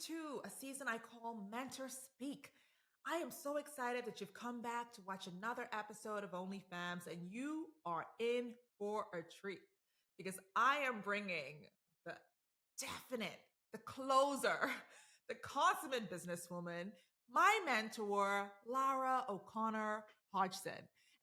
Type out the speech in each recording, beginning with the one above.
to a season I call Mentor Speak. I am so excited that you've come back to watch another episode of OnlyFems, and you are in for a treat because I am bringing the definite, the closer, the consummate businesswoman, my mentor, Lara O'Connor Hodgson.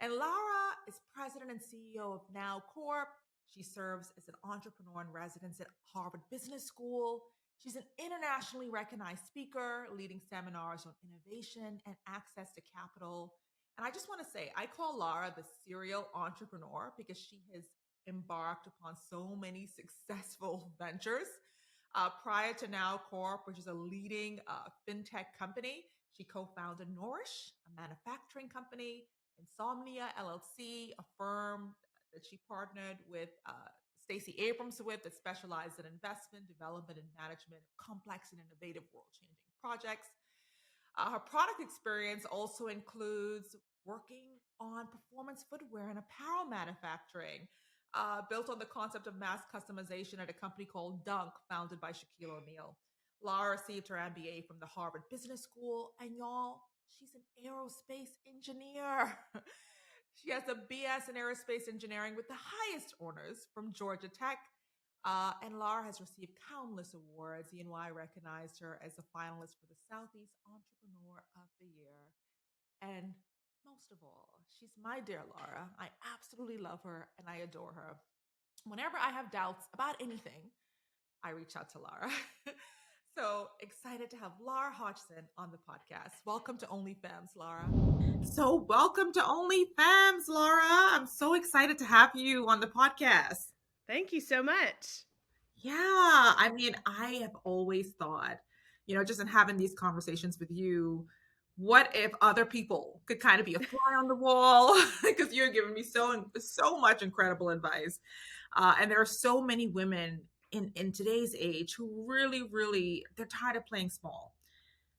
And Lara is president and CEO of Now Corp. She serves as an entrepreneur in residence at Harvard Business School. She's an internationally recognized speaker, leading seminars on innovation and access to capital. And I just want to say, I call Lara the serial entrepreneur because she has embarked upon so many successful ventures. Prior to Now Corp, which is a leading fintech company, she co-founded Nourish, a manufacturing company, Insomnia LLC, a firm that she partnered with Stacey Abrams with that specialized in investment, development, and management of complex and innovative world-changing projects. Her product experience also includes working on performance footwear and apparel manufacturing, built on the concept of mass customization at a company called Dunk, founded by Shaquille O'Neal. Lara received her MBA from the Harvard Business School, and y'all, she's an aerospace engineer. She has a BS in aerospace engineering with the highest honors from Georgia Tech. And Lara has received countless awards. E&Y recognized her as a finalist for the Southeast Entrepreneur of the Year. And most of all, she's my dear Lara. I absolutely love her and I adore her. Whenever I have doubts about anything, I reach out to Lara. So excited to have Lara Hodgson on the podcast. Welcome to OnlyFems, Lara. So welcome to OnlyFems, Lara. I'm so excited to have you on the podcast. Thank you so much. Yeah, I mean, I have always thought, just in having these conversations with you, what if other people could kind of be a fly on the wall? Because you're giving me so much incredible advice. And there are so many women in today's age who really, they're tired of playing small.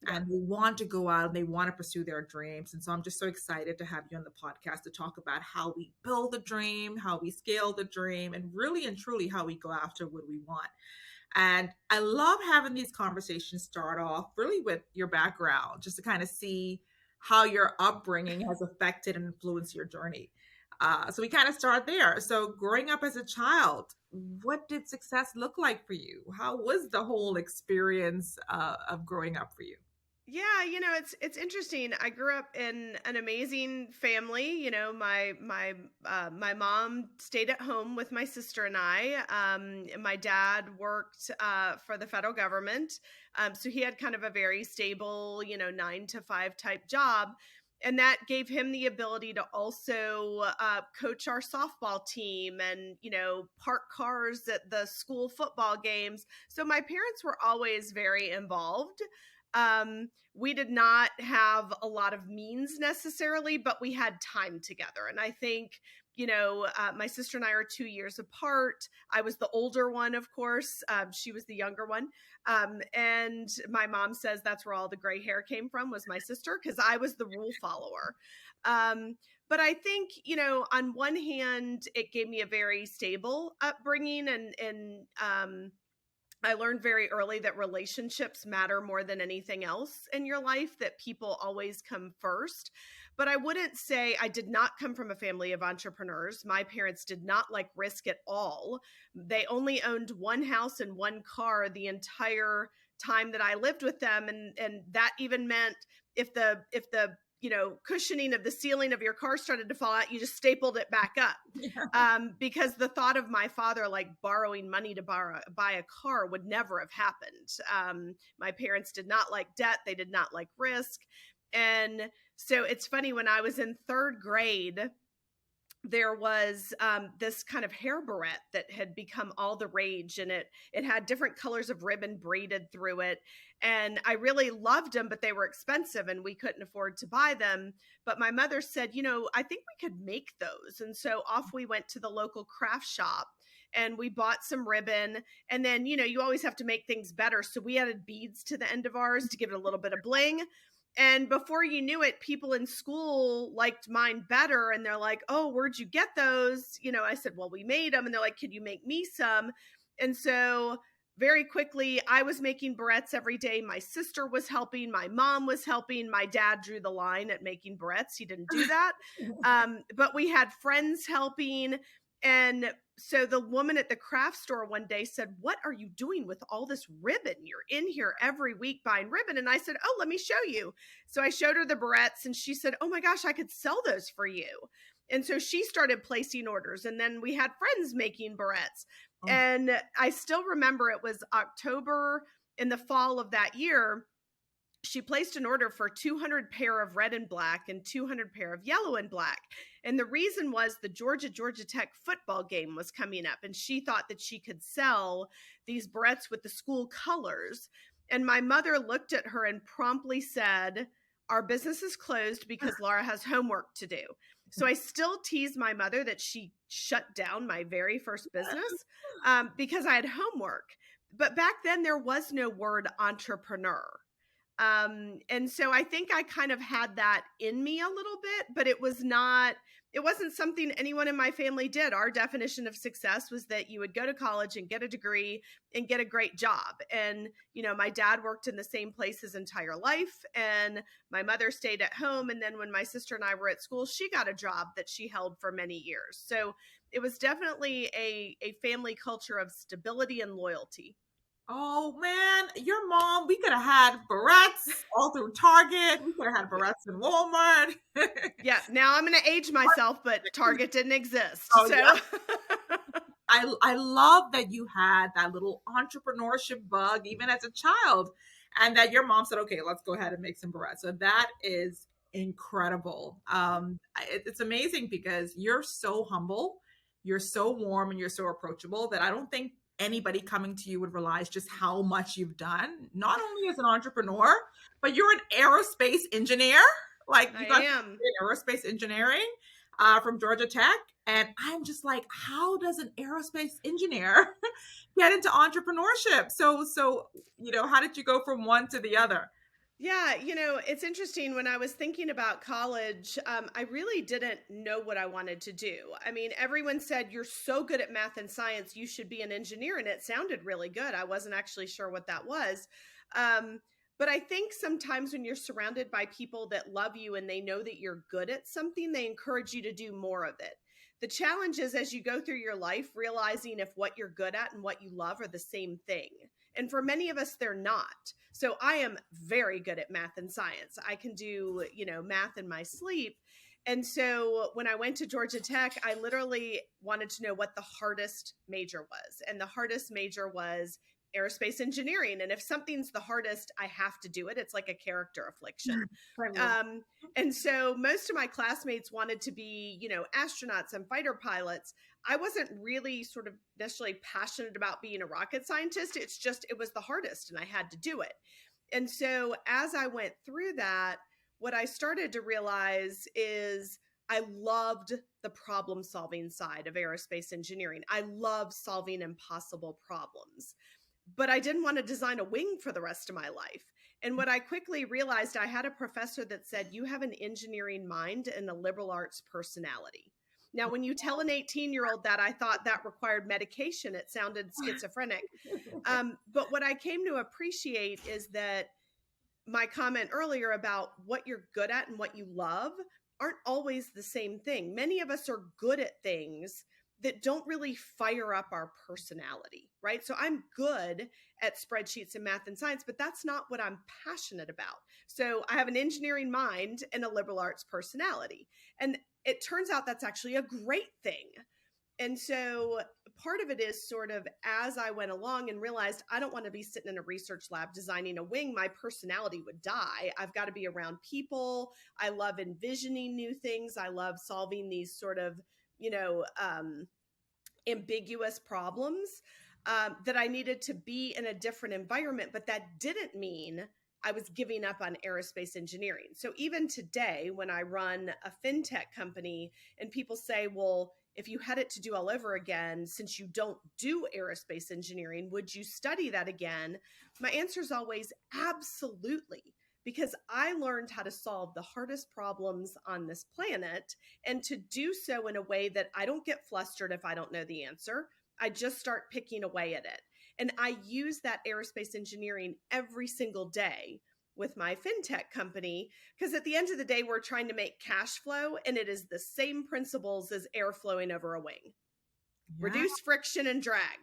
Yeah. And they want to go out and they want to pursue their dreams. And so I'm just so excited to have you on the podcast to talk about how we build the dream, how we scale the dream, and really and truly how we go after what we want. And I love having these conversations start off really with your background, just to kind of see how your upbringing has affected and influenced your journey. So we kind of start there. So growing up as a child, what did success look like for you? How was the whole experience of growing up for you? Yeah, it's interesting. I grew up in an amazing family. My mom stayed at home with my sister and I. My dad worked for the federal government, so he had kind of a very stable, 9 to 5 type job. And that gave him the ability to also coach our softball team and, park cars at the school football games. So my parents were always very involved. We did not have a lot of means necessarily, but we had time together. And I think, my sister and I are 2 years apart. I was the older one, of course. She was the younger one. And my mom says that's where all the gray hair came from, was my sister, because I was the rule follower. But I think, on one hand, it gave me a very stable upbringing and I learned very early that relationships matter more than anything else in your life, that people always come first. But I wouldn't say I did not come from a family of entrepreneurs. My parents did not like risk at all. They only owned one house and one car the entire time that I lived with them. And that even meant if the cushioning of the ceiling of your car started to fall out, you just stapled it back up. Yeah. Because the thought of my father borrowing money to buy a car would never have happened. My parents did not like debt. They did not like risk. And so it's funny, when I was in 3rd grade, there was this kind of hair barrette that had become all the rage, and it had different colors of ribbon braided through it. And I really loved them, but they were expensive and we couldn't afford to buy them. But my mother said, I think we could make those. And so off we went to the local craft shop and we bought some ribbon. And then, you always have to make things better. So we added beads to the end of ours to give it a little bit of bling. And before you knew it, people in school liked mine better. And they're like, oh, where'd you get those? I said, well, we made them. And they're like, could you make me some? And so very quickly, I was making barrettes every day. My sister was helping. My mom was helping. My dad drew the line at making barrettes. He didn't do that. But we had friends helping. And so the woman at the craft store one day said, "What are you doing with all this ribbon? You're in here every week buying ribbon." And I said, "Oh, let me show you." So I showed her the barrettes and she said, "Oh my gosh, I could sell those for you." And so she started placing orders, and then we had friends making barrettes. Oh. And I still remember it was October in the fall of that year. She placed an order for 200 pair of red and black and 200 pair of yellow and black. And the reason was the Georgia Tech football game was coming up, and she thought that she could sell these barrettes with the school colors. And my mother looked at her and promptly said, "Our business is closed because Lara has homework to do." So I still tease my mother that she shut down my very first business because I had homework. But back then there was no word entrepreneur. And so I think I kind of had that in me a little bit, but it wasn't something anyone in my family did. Our definition of success was that you would go to college and get a degree and get a great job. And, my dad worked in the same place his entire life, and my mother stayed at home. And then when my sister and I were at school, she got a job that she held for many years. So it was definitely a family culture of stability and loyalty. Oh man, your mom, we could have had barrettes all through Target. We could have had barrettes in Walmart. Yeah, now I'm going to age myself, but Target didn't exist. Oh, so yeah. I love that you had that little entrepreneurship bug even as a child, and that your mom said, "Okay, let's go ahead and make some barrettes." So that is incredible. It's amazing because you're so humble, you're so warm, and you're so approachable that I don't think anybody coming to you would realize just how much you've done, not only as an entrepreneur, but you're an aerospace engineer. Like, you got aerospace engineering from Georgia Tech. And I'm just like, how does an aerospace engineer get into entrepreneurship? So, how did you go from one to the other? Yeah, it's interesting. When I was thinking about college, I really didn't know what I wanted to do. I mean, everyone said, "You're so good at math and science, you should be an engineer." And it sounded really good. I wasn't actually sure what that was. But I think sometimes when you're surrounded by people that love you and they know that you're good at something, they encourage you to do more of it. The challenge is, as you go through your life, realizing if what you're good at and what you love are the same thing. And for many of us, they're not. So I am very good at math and science. I can do, math in my sleep. And so when I went to Georgia Tech, I literally wanted to know what the hardest major was. And the hardest major was aerospace engineering. And if something's the hardest, I have to do it. It's like a character affliction. And so most of my classmates wanted to be, astronauts and fighter pilots. I wasn't really sort of necessarily passionate about being a rocket scientist. It was the hardest and I had to do it. And so as I went through that, what I started to realize is I loved the problem solving side of aerospace engineering. I love solving impossible problems, but I didn't want to design a wing for the rest of my life. And what I quickly realized, I had a professor that said, "You have an engineering mind and a liberal arts personality." Now, when you tell an 18-year-old that, I thought that required medication. It sounded schizophrenic. But what I came to appreciate is that my comment earlier about what you're good at and what you love aren't always the same thing. Many of us are good at things that don't really fire up our personality, right? So I'm good at spreadsheets and math and science, but that's not what I'm passionate about. So I have an engineering mind and a liberal arts personality. And it turns out that's actually a great thing. And so part of it is sort of as I went along and realized I don't want to be sitting in a research lab designing a wing, my personality would die. I've got to be around people. I love envisioning new things. I love solving these sort of, ambiguous problems that I needed to be in a different environment. But that didn't mean I was giving up on aerospace engineering. So even today, when I run a fintech company and people say, "Well, if you had it to do all over again, since you don't do aerospace engineering, would you study that again?" My answer is always absolutely, because I learned how to solve the hardest problems on this planet, and to do so in a way that I don't get flustered if I don't know the answer. I just start picking away at it. And I use that aerospace engineering every single day with my fintech company, because at the end of the day, we're trying to make cash flow, and it is the same principles as air flowing over a wing. Yeah. Reduce friction and drag.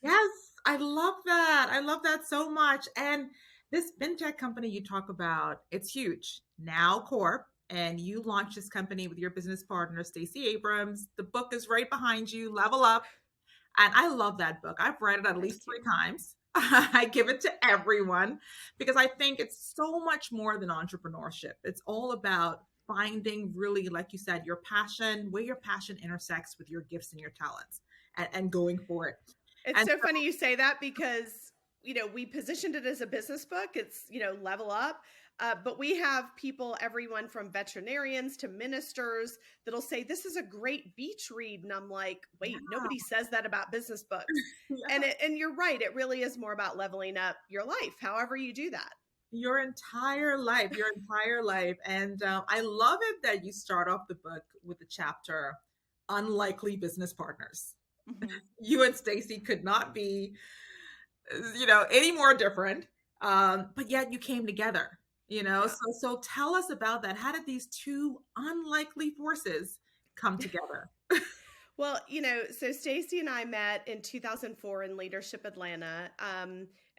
Yes, I love that. I love that so much. And this fintech company you talk about, it's huge. Now Corp, and you launched this company with your business partner, Stacey Abrams. The book is right behind you, Level Up. And I love that book. I've read it at Thank least you. 3 times. I give it to everyone because I think it's so much more than entrepreneurship. It's all about finding really, like you said, your passion, where your passion intersects with your gifts and your talents, and going for it. It's And so funny you say that because, we positioned it as a business book. It's, level up. But we have people, everyone from veterinarians to ministers, that'll say, this is a great beach read. And I'm like, wait, nobody says that about business books. yeah, And you're right. It really is more about leveling up your life, however you do that. your entire life, your entire life. And I love it that you start off the book with the chapter, Unlikely Business Partners. Mhm. You and Stacy could not be, any more different. But yet you came together, Yeah. so tell us about that. How did these two unlikely forces come together? Well, so Stacy and I met in 2004 in Leadership Atlanta.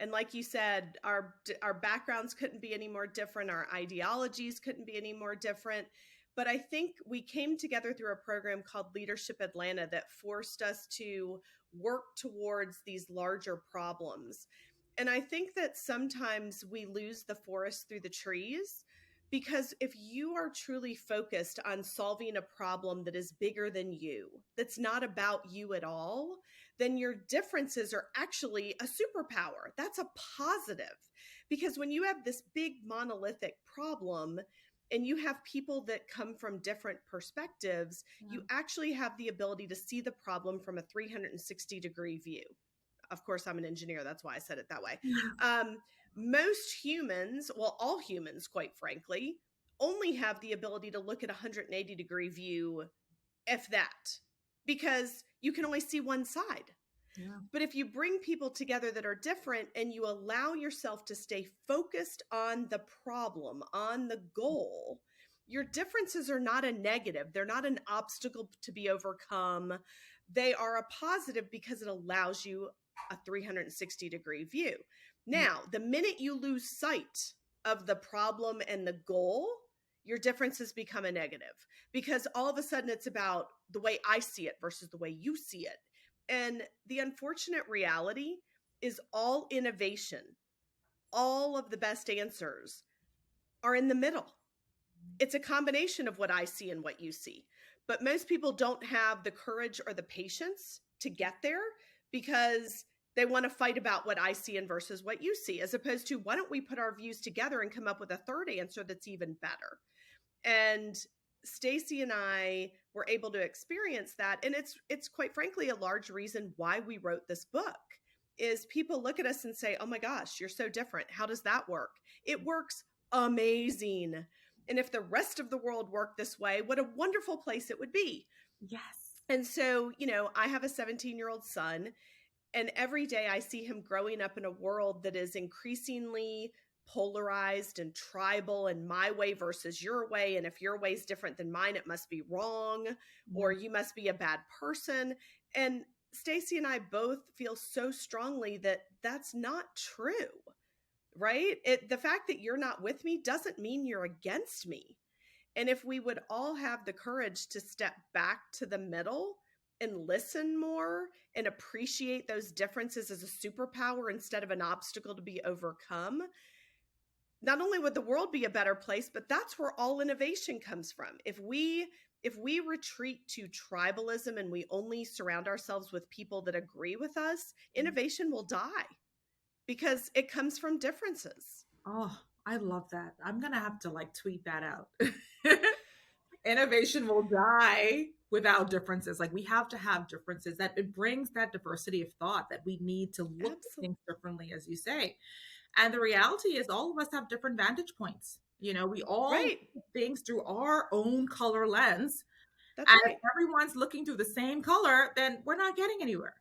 And like you said, our backgrounds couldn't be any more different. Our ideologies couldn't be any more different. But I think we came together through a program called Leadership Atlanta that forced us to work towards these larger problems. And I think that sometimes we lose the forest through the trees, because if you are truly focused on solving a problem that is bigger than you, that's not about you at all, then your differences are actually a superpower. That's a positive. Because when you have this big monolithic problem and you have people that come from different perspectives, you actually have the ability to see the problem from a 360-degree view. Of course, I'm an engineer. That's why I said it that way. Most humans, well, all humans, quite frankly, only have the ability to look at a 180-degree view, if that, because you can only see one side. Yeah. But if you bring people together that are different and you allow yourself to stay focused on the problem, on the goal, your differences are not a negative. They're not an obstacle to be overcome. They are a positive because it allows you a 360-degree view. Now, the minute you lose sight of the problem and the goal, your differences become a negative, because all of a sudden it's about the way I see it versus the way you see it. And the unfortunate reality is all innovation, all of the best answers are in the middle. It's a combination of what I see and what you see. But most people don't have the courage or the patience to get there because they want to fight about what I see and versus what you see, as opposed to, why don't we put our views together and come up with a third answer that's even better? And Stacy and I were able to experience that. And it's quite frankly a large reason why we wrote this book. Is people look at us and say, oh my gosh, you're so different. How does that work? It works amazing. And if the rest of the world worked this way, what a wonderful place it would be. Yes. And so, I have a 17-year-old son, and every day I see him growing up in a world that is increasingly polarized and tribal, and my way versus your way. And if your way is different than mine, it must be wrong, or you must be a bad person. And Stacy and I both feel so strongly that that's not true, right? The fact that you're not with me doesn't mean you're against me. And if we would all have the courage to step back to the middle and listen more and appreciate those differences as a superpower instead of an obstacle to be overcome, not only would the world be a better place, but that's where all innovation comes from. If we retreat to tribalism and we only surround ourselves with people that agree with us, innovation will die because it comes from differences. Oh, I love that. I'm gonna have to tweet that out. Innovation will die without differences. We have to have differences. That it brings that diversity of thought that we need to look at things differently, as you say. And the reality is, all of us have different vantage points. We all Right. look at things through our own color lens. That's And right. if everyone's looking through the same color, then we're not getting anywhere.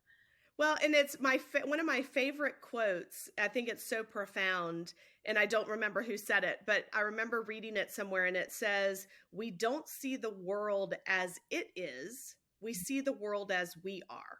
Well, and it's one of my favorite quotes. I think it's so profound, and I don't remember who said it, but I remember reading it somewhere, and it says, "We don't see the world as it is; we see the world as we are."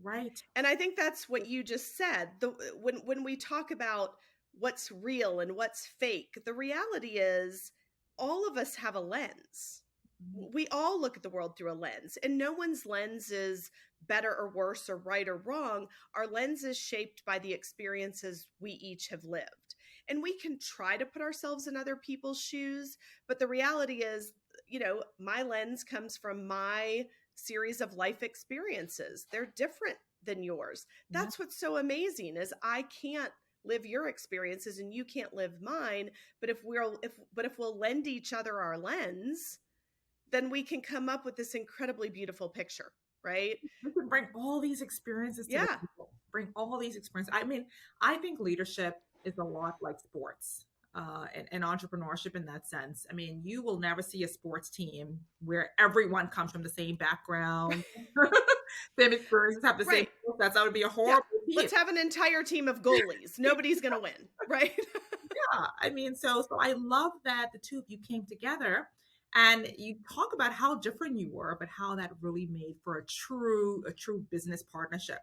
Right. And I think that's what you just said. When we talk about what's real and what's fake, the reality is all of us have a lens. Mhm. We all look at the world through a lens, and no one's lens is better or worse or right or wrong. Our lens is shaped by the experiences we each have lived. And we can try to put ourselves in other people's shoes, but the reality is, my lens comes from my series of life experiences. They're different than yours. Yeah. That's what's so amazing is I can't live your experiences and you can't live mine, but if we'll lend each other our lens, then we can come up with this incredibly beautiful picture, right? We can bring all these experiences to the Yeah. table. Bring all these experiences. I mean, I think leadership is a lot like sports and entrepreneurship in that sense. I mean, you will never see a sports team where everyone comes from the same background, same experiences, have the same Right. skill sets. That would be a Yeah. horrible team. Let's have an entire team of goalies. Nobody's going to win, right? Yeah, I mean, so I love that the two of you came together and you talk about how different you were, but how that really made for a true business partnership.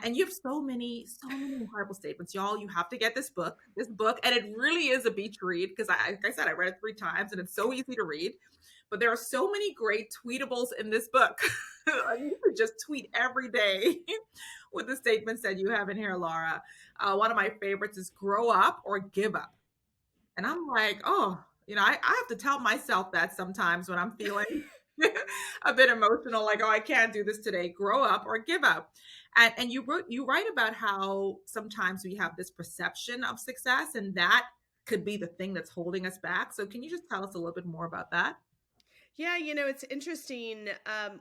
And you have so many incredible statements, y'all. You have to get this book, and it really is a beach read because like I said, I read it 3 times, and it's so easy to read. But there are so many great tweetables in this book. You could just tweet every day with the statements that you have in here, Lara. One of my favorites is grow up or give up. And I'm like, oh, I have to tell myself that sometimes when I'm feeling a bit emotional, like, oh, I can't do this today. Grow up or give up. And you write about how sometimes we have this perception of success, and that could be the thing that's holding us back. So can you just tell us a little bit more about that? Yeah, it's interesting.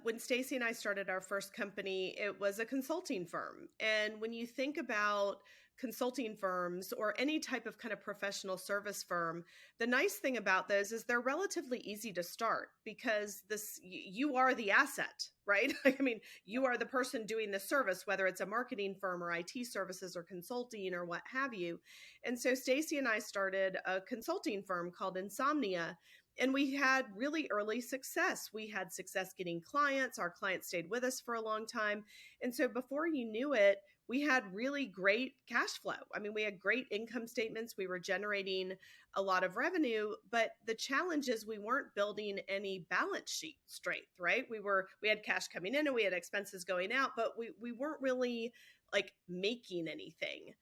When Stacy and I started our first company, it was a consulting firm. And when you think about consulting firms or any type of kind of professional service firm, the nice thing about those is they're relatively easy to start because you are the asset, right? I mean, you are the person doing the service, whether it's a marketing firm or IT services or consulting or what have you. And so Stacy and I started a consulting firm called Insomnia, and we had really early success. We had success getting clients. Our clients stayed with us for a long time. And so before you knew it, we had really great cash flow. I mean, we had great income statements. We were generating a lot of revenue, but the challenge is we weren't building any balance sheet strength, right? We had cash coming in and we had expenses going out, but we weren't really like making anything.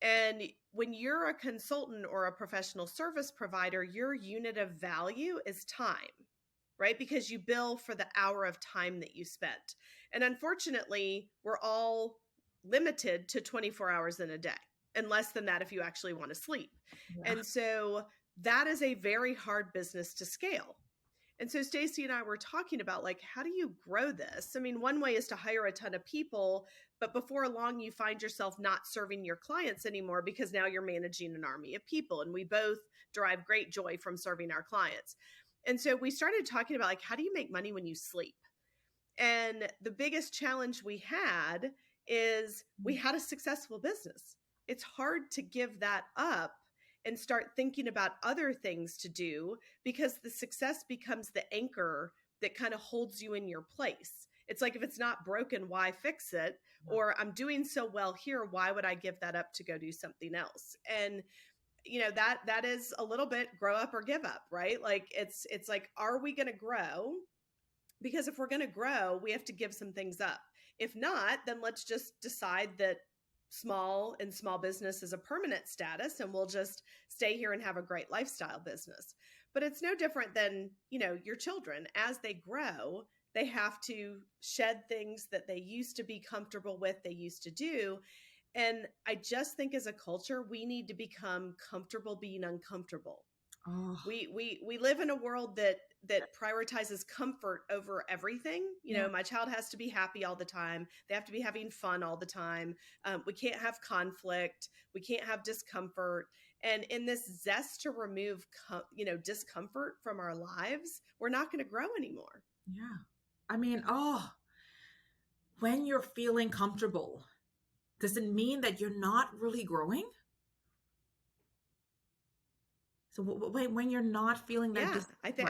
And when you're a consultant or a professional service provider, your unit of value is time, right? Because you bill for the hour of time that you spent. And unfortunately, we're all limited to 24 hours in a day, and less than that if you actually want to sleep. Yeah. And so that is a very hard business to scale. And so Stacy and I were talking about like, how do you grow this? I mean, one way is to hire a ton of people, but before long you find yourself not serving your clients anymore because now you're managing an army of people. And we both derive great joy from serving our clients. And so we started talking about like, how do you make money when you sleep? And the biggest challenge we had is we had a successful business. It's hard to give that up and start thinking about other things to do because the success becomes the anchor that kind of holds you in your place. It's like if it's not broken, why fix it? Or I'm doing so well here, why would I give that up to go do something else? And that is a little bit grow up or give up, right? Like it's like, are we going to grow? Because if we're going to grow, we have to give some things up. If not, then let's just decide that small business is a permanent status and we'll just stay here and have a great lifestyle business. But it's no different than, your children. As they grow, they have to shed things that they used to be comfortable with, they used to do. And I just think as a culture, we need to become comfortable being uncomfortable. Oh, We live in a world that prioritizes comfort over everything. yeah. My child has to be happy all the time. They have to be having fun all the time. We can't have conflict. We can't have discomfort. And in this zest to remove, discomfort from our lives, we're not going to grow anymore. Yeah. I mean, oh, when you're feeling comfortable, does it mean that you're not really growing? So when you're not feeling that Yeah, discomfort,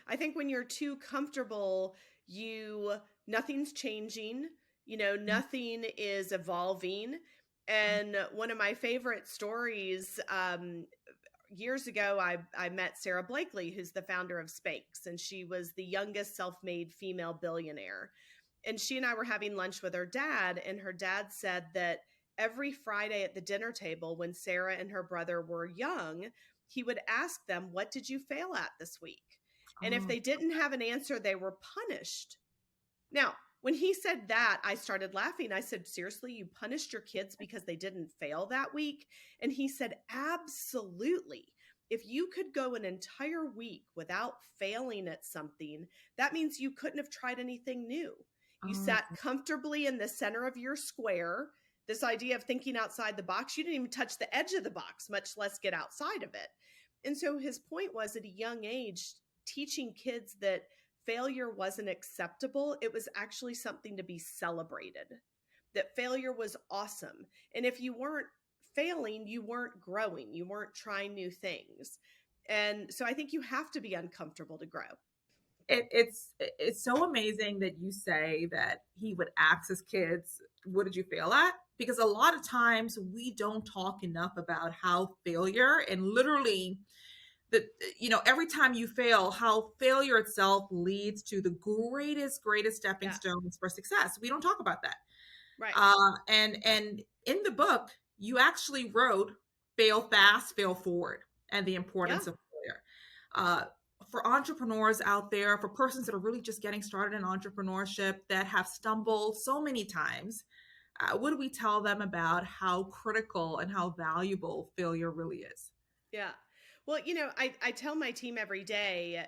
I think when you're too comfortable, you nothing's changing, nothing is evolving. And one of my favorite stories, years ago, I met Sarah Blakely, who's the founder of Spanx, and she was the youngest self-made female billionaire. And she and I were having lunch with her dad, and her dad said that every Friday at the dinner table, when Sarah and her brother were young, he would ask them, "What did you fail at this week?" And if oh, they didn't have an answer, they were punished. Now, when he said that, I started laughing. I said, "Seriously, you punished your kids because they didn't fail that week?" And he said, "Absolutely. If you could go an entire week without failing at something, that means you couldn't have tried anything new. You oh, sat comfortably in the center of your square. This idea of thinking outside the box, you didn't even touch the edge of the box, much less get outside of it." And so his point was, at a young age, teaching kids that failure wasn't acceptable. It was actually something to be celebrated, that failure was awesome. And if you weren't failing, you weren't growing, you weren't trying new things. And so I think you have to be uncomfortable to grow. it's so amazing that you say that he would ask his kids, "What did you fail at?" Because a lot of times we don't talk enough about how failure and literally the every time you fail, how failure itself leads to the greatest stepping Yeah, stones for success. We don't talk about that. right. And in the book, you actually wrote "Fail fast, fail forward," and the Yeah. importance of failure. Uh, for entrepreneurs out there, for persons that are really just getting started in entrepreneurship that have stumbled so many times, what do we tell them about how critical and how valuable failure really is? Yeah. Well, I tell my team every day,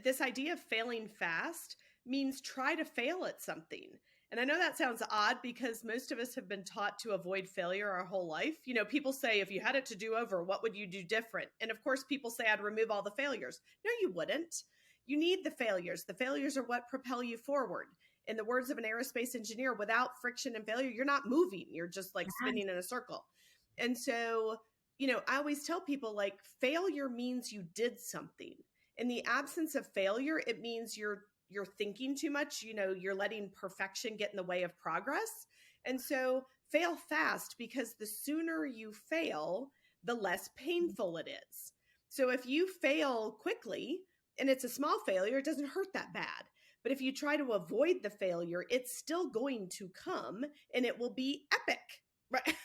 this idea of failing fast means try to fail at something. And I know that sounds odd because most of us have been taught to avoid failure our whole life. People say, if you had it to do over, what would you do different? And of course, people say I'd remove all the failures. No, you wouldn't. You need the failures. The failures are what propel you forward. In the words of an aerospace engineer, without friction and failure, you're not moving. You're just like Yes. spinning in a circle. And so, I always tell people, like, failure means you did something. In the absence of failure, it means you're thinking too much, you're letting perfection get in the way of progress. And so fail fast, because the sooner you fail, the less painful it is. So if you fail quickly and it's a small failure, it doesn't hurt that bad. But if you try to avoid the failure, it's still going to come and it will be epic. Right.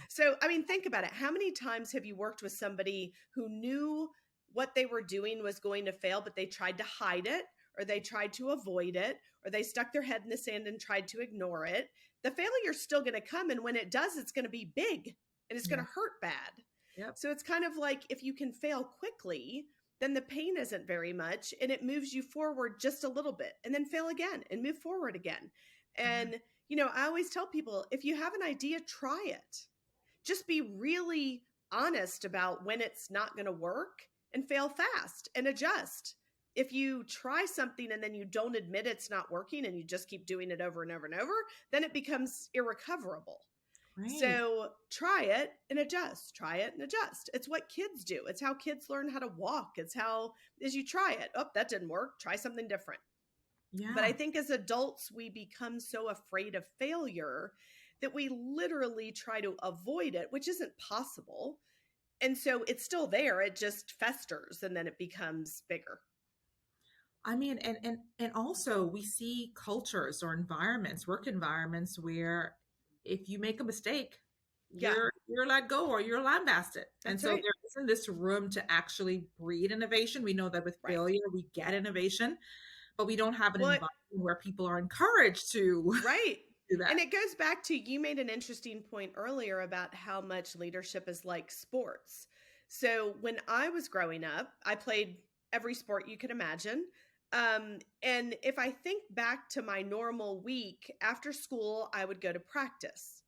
So, I mean, think about it. How many times have you worked with somebody who knew what they were doing was going to fail, but they tried to hide it, or they tried to avoid it, or they stuck their head in the sand and tried to ignore it? The failure's still going to come. And when it does, it's going to be big and it's going Yeah. to hurt bad. Yep. So it's kind of like, if you can fail quickly, then the pain isn't very much and it moves you forward just a little bit, and then fail again and move forward again. And I always tell people, if you have an idea, try it. Just be really honest about when it's not going to work, and fail fast and adjust. If you try something and then you don't admit it's not working and you just keep doing it over and over and over, then it becomes irrecoverable. Great. So try it and adjust, try it and adjust. It's what kids do. It's how kids learn how to walk. It's how, as you try it, oh, that didn't work, try something different. But I Yeah. think as adults, we become so afraid of failure that we literally try to avoid it, which isn't possible. And so it's still there. It just festers and then it becomes bigger. I mean, and also we see cultures or environments, work environments where if you make a mistake, Yeah, you're let go or you're lambasted. And that's so right. there isn't this room to actually breed innovation. We know that with Right. failure we get innovation, but we don't have an Well, environment where people are encouraged to right. do And that. it goes back to, you made an interesting point earlier about how much leadership is like sports. So when I was growing up, I played every sport you could imagine. And if I think back to my normal week after school, I would go to practice.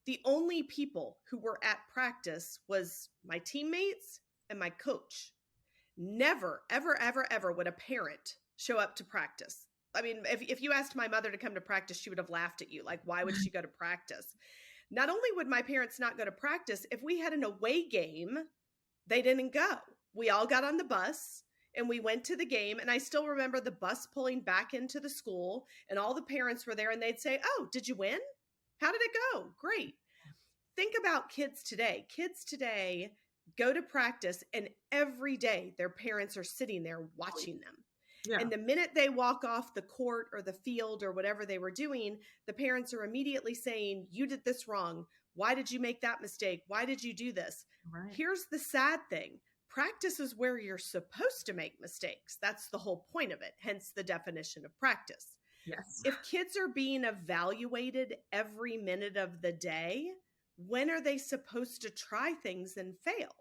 The only people who were at practice was my teammates and my coach. Never, ever, ever, ever would a parent show up to practice. I mean, if you asked my mother to come to practice, she would have laughed at you. Like, why would she go to practice? Not only would my parents not go to practice, if we had an away game, they didn't go. We all got on the bus and we went to the game. And I still remember the bus pulling back into the school and all the parents were there and they'd say, "Oh, did you win? How did it go? Great." Think about kids today. Kids today go to practice and every day their parents are sitting there watching them. Yeah. And the minute they walk off the court or the field or whatever they were doing, the parents are immediately saying, "You did this wrong. Why did you make that mistake? Why did you do this?" Right. Here's the sad thing. Practice is where you're supposed to make mistakes. That's the whole point of it, hence the definition of practice. Yes. If kids are being evaluated every minute of the day, when are they supposed to try things and fail?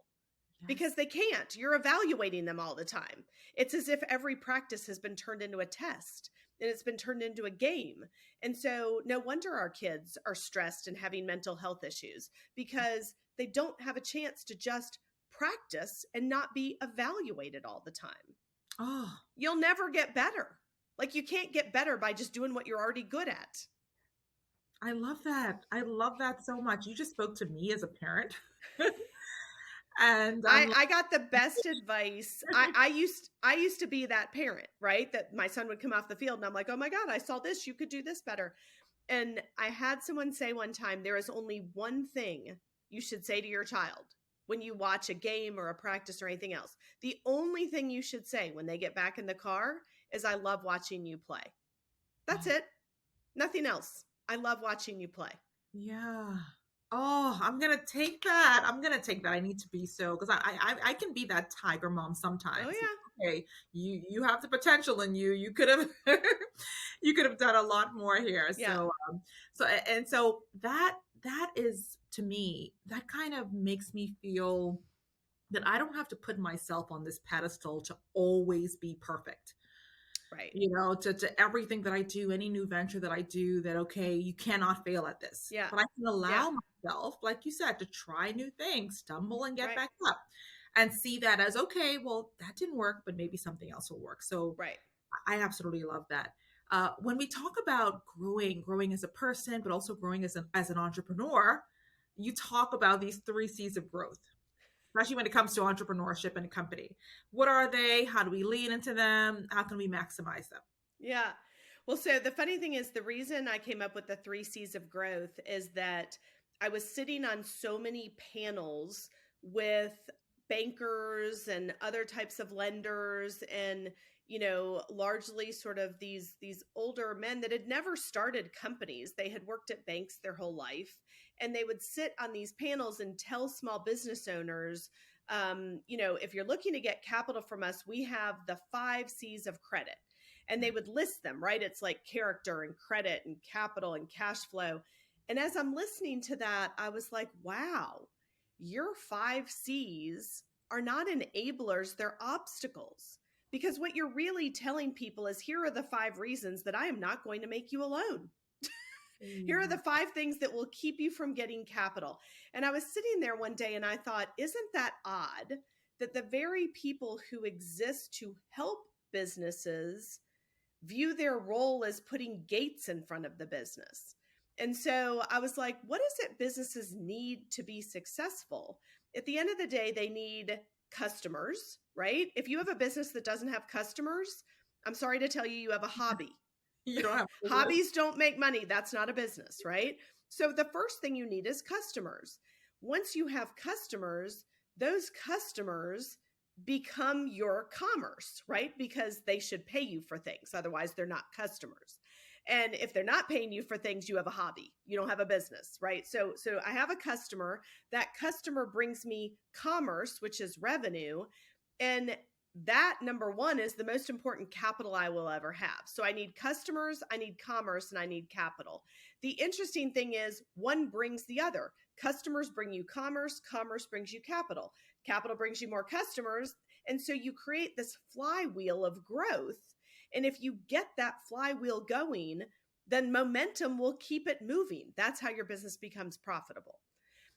Because they can't. You're evaluating them all the time. It's as if every practice has been turned into a test and it's been turned into a game. And so no wonder our kids are stressed and having mental health issues because they don't have a chance to just practice and not be evaluated all the time. Oh, You'll never get better. Like you can't get better by just doing what you're already good at. I love that. I love that so much. You just spoke to me as a parent. And I got the best advice. I used to be that parent, right? That my son would come off the field and I'm like, "Oh my God, I saw this. You could do this better." And I had someone say one time, there is only one thing you should say to your child when you watch a game or a practice or anything else. The only thing you should say when they get back in the car is, "I love watching you play." That's it. Nothing else. I love watching you play. Yeah. Oh, I'm gonna take that. I need to be so because I can be that tiger mom sometimes. Oh yeah. Okay, you have the potential in you. You could have you could have done a lot more here. Yeah. So that is to me that kind of makes me feel that I don't have to put myself on this pedestal to always be perfect. Right. You know, to everything that I do, any new venture that I do, that, okay, you cannot fail at this. Yeah. But I can allow myself, like you said, to try new things, stumble and get Right. back up and see that as, okay, well, that didn't work, but maybe something else will work. So Right. I absolutely love that. When we talk about growing as a person, but also growing as an entrepreneur, you talk about these 3 C's of growth, especially when it comes to entrepreneurship and a company. What are they? How do we lean into them? How can we maximize them? Yeah. Well, so the funny thing is the reason I came up with the 3 C's of growth is that I was sitting on so many panels with bankers and other types of lenders and, you know, largely sort of these older men that had never started companies. They had worked at banks their whole life. And they would sit on these panels and tell small business owners, you know, if you're looking to get capital from us, we have the 5 C's of credit. And they would list them, right? It's like character and credit and capital and cash flow. And as I'm listening to that, I was like, wow, your 5 C's are not enablers, they're obstacles. Because what you're really telling people is, here are the 5 reasons that I am not going to make you a loan. Here are the 5 things that will keep you from getting capital. And I was sitting there one day and I thought, isn't that odd that the very people who exist to help businesses view their role as putting gates in front of the business? And so I was like, what is it businesses need to be successful? At the end of the day, they need customers, right? If you have a business that doesn't have customers, I'm sorry to tell you, you have a hobby. You don't have Hobbies don't make money. That's not a business, right? So the first thing you need is customers. Once you have customers, those customers become your commerce, right? Because they should pay you for things. Otherwise, they're not customers. And if they're not paying you for things, you have a hobby. You don't have a business, right? So I have a customer. That customer brings me commerce, which is revenue. And that, number one, is the most important capital I will ever have. So I need customers, I need commerce, and I need capital. The interesting thing is one brings the other. Customers bring you commerce, commerce brings you capital. Capital brings you more customers. And so you create this flywheel of growth. And if you get that flywheel going, then momentum will keep it moving. That's how your business becomes profitable.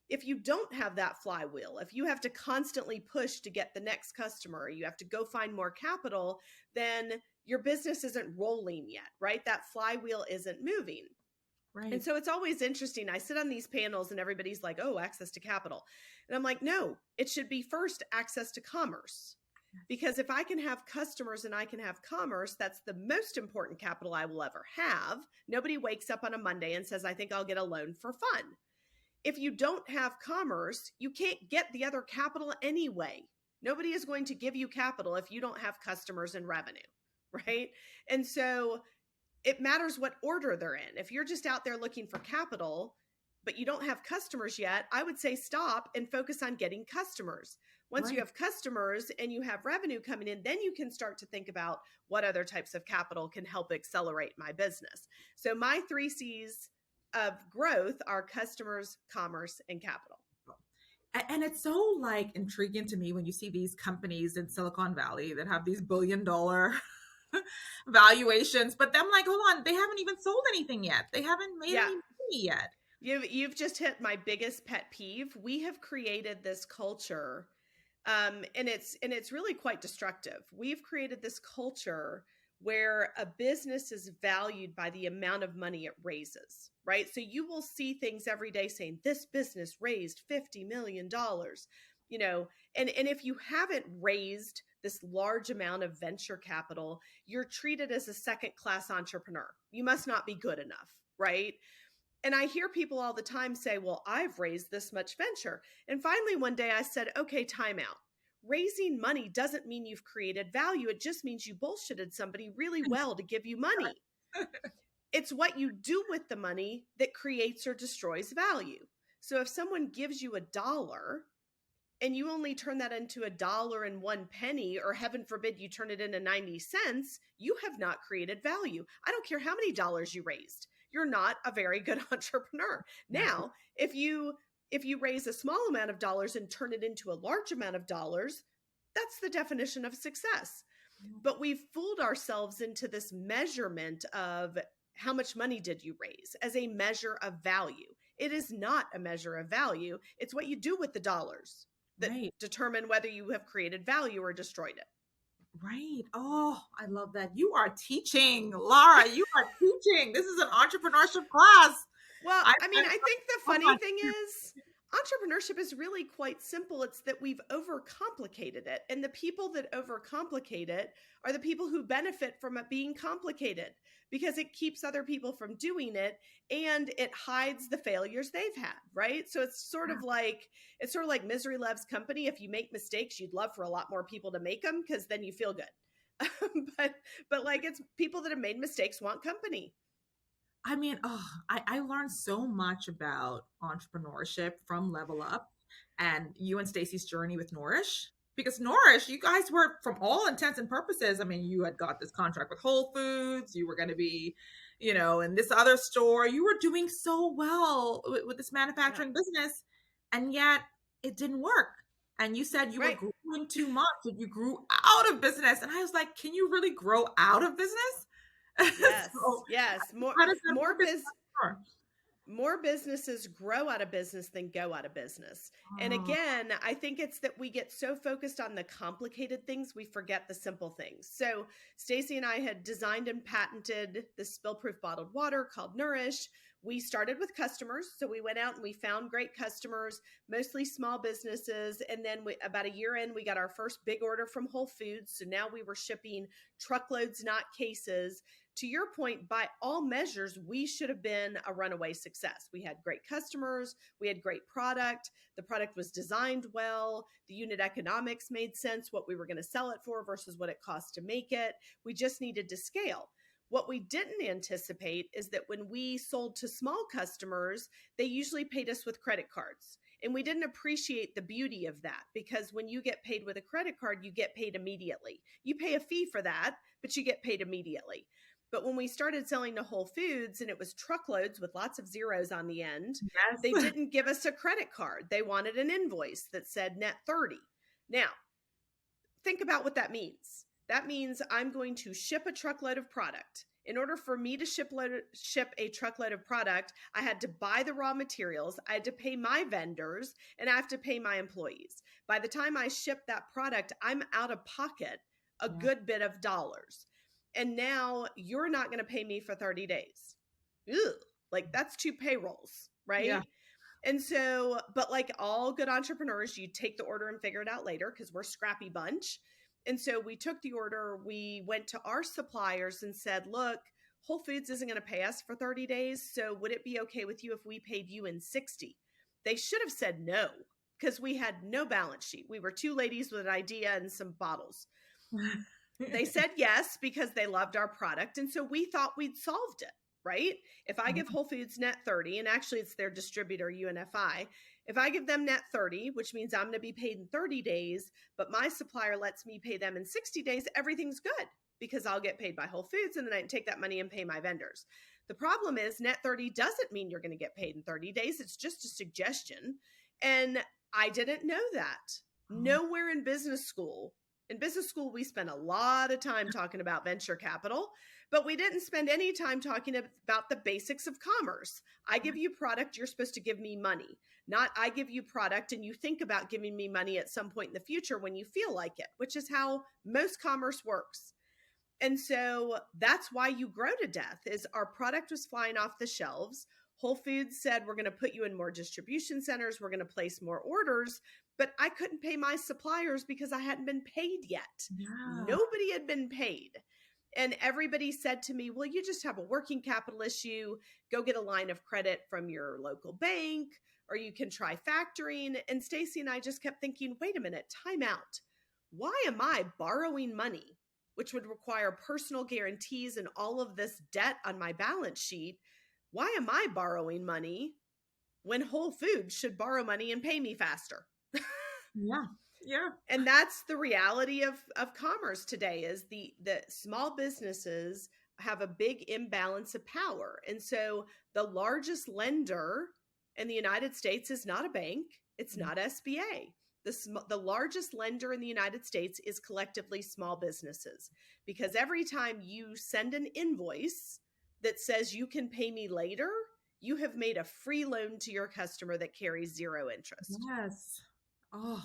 If you don't have that flywheel, if you have to constantly push to get the next customer, or you have to go find more capital, then your business isn't rolling yet, right? That flywheel isn't moving. Right. And so it's always interesting. I sit on these panels and everybody's like, oh, access to capital. And I'm like, no, it should be first access to commerce. Because if I can have customers and I can have commerce, that's the most important capital I will ever have. Nobody wakes up on a Monday and says, I think I'll get a loan for fun. If you don't have commerce, you can't get the other capital anyway. Nobody is going to give you capital if you don't have customers and revenue, right? And so it matters what order they're in. If you're just out there looking for capital, but you don't have customers yet, I would say stop and focus on getting customers. Once you have customers and you have revenue coming in, then you can start to think about what other types of capital can help accelerate my business. So my 3 C's of growth are customers, commerce, and capital. And it's so like intriguing to me when you see these companies in Silicon Valley that have these $billion valuations, but I'm like, hold on, they haven't even sold anything yet. They haven't made any money yet. You've just hit my biggest pet peeve. We have created this culture, and it's really quite destructive. We've created this culture where a business is valued by the amount of money it raises, right? So you will see things every day saying this business raised $50 million, you know, and if you haven't raised this large amount of venture capital, you're treated as a second-class entrepreneur. You must not be good enough, right? And I hear people all the time say, well, I've raised this much venture. And finally, one day I said, okay, time out. Raising money doesn't mean you've created value. It just means you bullshitted somebody really well to give you money. It's what you do with the money that creates or destroys value. So if someone gives you $1 and you only turn that into $1.01, or heaven forbid you turn it into 90 cents, you have not created value. I don't care how many dollars you raised. You're not a very good entrepreneur. Now, if you raise a small amount of dollars and turn it into a large amount of dollars, that's the definition of success. But we've fooled ourselves into this measurement of how much money did you raise as a measure of value. It is not a measure of value. It's what you do with the dollars that determine whether you have created value or destroyed it. Right. Oh, I love that. You are teaching, Lara. You are teaching. This is an entrepreneurship class. Well, I think the funny thing is entrepreneurship is really quite simple. It's that we've overcomplicated it. And the people that overcomplicate it are the people who benefit from it being complicated, because it keeps other people from doing it and it hides the failures they've had, right? So it's sort of like misery loves company. If you make mistakes, you'd love for a lot more people to make them because then you feel good. but like, it's people that have made mistakes want company. I mean, I learned so much about entrepreneurship from Level Up and you and Stacey's journey with Nourish. Because Nourish, you guys were, from all intents and purposes, I mean, you had got this contract with Whole Foods. You were going to be, you know, in this other store. You were doing so well with this manufacturing business. And yet it didn't work. And you said you were growing too much and you grew out of business. And I was like, can you really grow out of business? Yes, yes. More businesses grow out of business than go out of business. And again, I think it's that we get so focused on the complicated things, we forget the simple things. So Stacey and I had designed and patented this spill-proof bottled water called Nourish. We started with customers. So we went out and we found great customers, mostly small businesses. And then about a year in, we got our first big order from Whole Foods. So now we were shipping truckloads, not cases. To your point, by all measures, we should have been a runaway success. We had great customers. We had great product. The product was designed well. The unit economics made sense, what we were going to sell it for versus what it cost to make it. We just needed to scale. What we didn't anticipate is that when we sold to small customers, they usually paid us with credit cards. And we didn't appreciate the beauty of that, because when you get paid with a credit card, you get paid immediately. You pay a fee for that, but you get paid immediately. But when we started selling to Whole Foods and it was truckloads with lots of zeros on the end, they didn't give us a credit card. They wanted an invoice that said net 30. Now, think about what that means. That means I'm going to ship a truckload of product. In order for me to ship a truckload of product, I had to buy the raw materials, I had to pay my vendors, and I have to pay my employees. By the time I ship that product, I'm out of pocket a good bit of dollars. And now you're not going to pay me for 30 days. Ew, like that's 2 payrolls, right? Yeah. And so, but like all good entrepreneurs, you take the order and figure it out later because we're a scrappy bunch. And so we took the order, we went to our suppliers and said, look, Whole Foods isn't going to pay us for 30 days. So would it be okay with you if we paid you in 60? They should have said no because we had no balance sheet. We were 2 ladies with an idea and some bottles. They said yes because they loved our product. And so we thought we'd solved it, right? If I give Whole Foods net 30, and actually it's their distributor, UNFI, if I give them net 30, which means I'm going to be paid in 30 days, but my supplier lets me pay them in 60 days, everything's good because I'll get paid by Whole Foods and then I can take that money and pay my vendors. The problem is net 30 doesn't mean you're going to get paid in 30 days. It's just a suggestion. And I didn't know that. Nowhere in business school. In business school, we spent a lot of time talking about venture capital, but we didn't spend any time talking about the basics of commerce. I give you product, you're supposed to give me money. Not I give you product and you think about giving me money at some point in the future when you feel like it, which is how most commerce works. And so that's why you grow to death is our product was flying off the shelves. Whole Foods said, we're going to put you in more distribution centers. We're going to place more orders, but I couldn't pay my suppliers because I hadn't been paid yet. Yeah. Nobody had been paid. And everybody said to me, well, you just have a working capital issue. Go get a line of credit from your local bank, or you can try factoring. And Stacy and I just kept thinking, wait a minute, time out. Why am I borrowing money, which would require personal guarantees and all of this debt on my balance sheet? Why am I borrowing money when Whole Foods should borrow money and pay me faster? Yeah. Yeah. And that's the reality of commerce today is the small businesses have a big imbalance of power. And so the largest lender in the United States is not a bank. It's not SBA. The largest lender in the United States is collectively small businesses, because every time you send an invoice that says you can pay me later, you have made a free loan to your customer that carries 0 interest. Yes. Oh,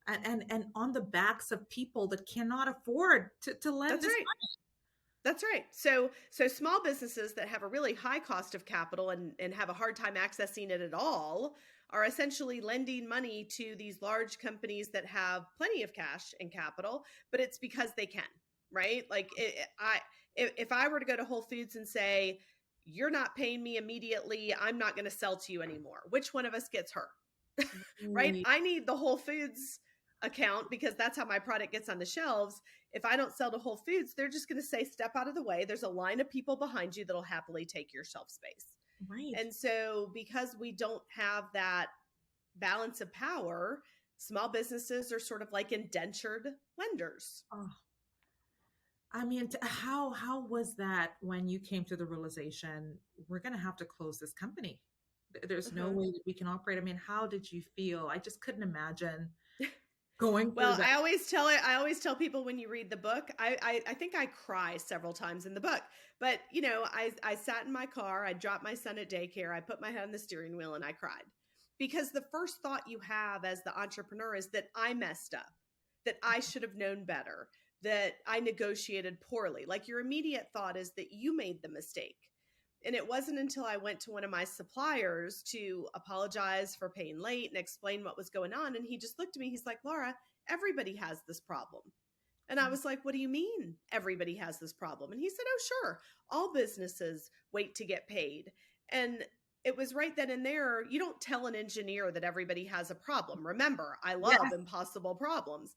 and on the backs of people that cannot afford to lend That's this right. money. That's right. So small businesses that have a really high cost of capital and have a hard time accessing it at all are essentially lending money to these large companies that have plenty of cash and capital, but it's because they can, right? Like if I were to go to Whole Foods and say, you're not paying me immediately, I'm not going to sell to you anymore. Which one of us gets hurt? Right? I need the Whole Foods account because that's how my product gets on the shelves. If I don't sell to Whole Foods, they're just going to say, step out of the way. There's a line of people behind you that'll happily take your shelf space. Right. And so because we don't have that balance of power, small businesses are sort of like indentured lenders. Oh. I mean, how was that when you came to the realization we're going to have to close this company? There's no way that we can operate. I mean, how did you feel? I just couldn't imagine going through that. I always tell people when you read the book, I think I cry several times in the book, but you know, I sat in my car, I dropped my son at daycare, I put my head on the steering wheel and I cried, because the first thought you have as the entrepreneur is that I messed up, that I should have known better, that I negotiated poorly. Like your immediate thought is that you made the mistake. And it wasn't until I went to one of my suppliers to apologize for paying late and explain what was going on. And he just looked at me. He's like, Lara, everybody has this problem. And I was like, what do you mean everybody has this problem? And he said, oh, sure. All businesses wait to get paid. And it was right then and there. You don't tell an engineer that everybody has a problem. Remember, I love impossible problems.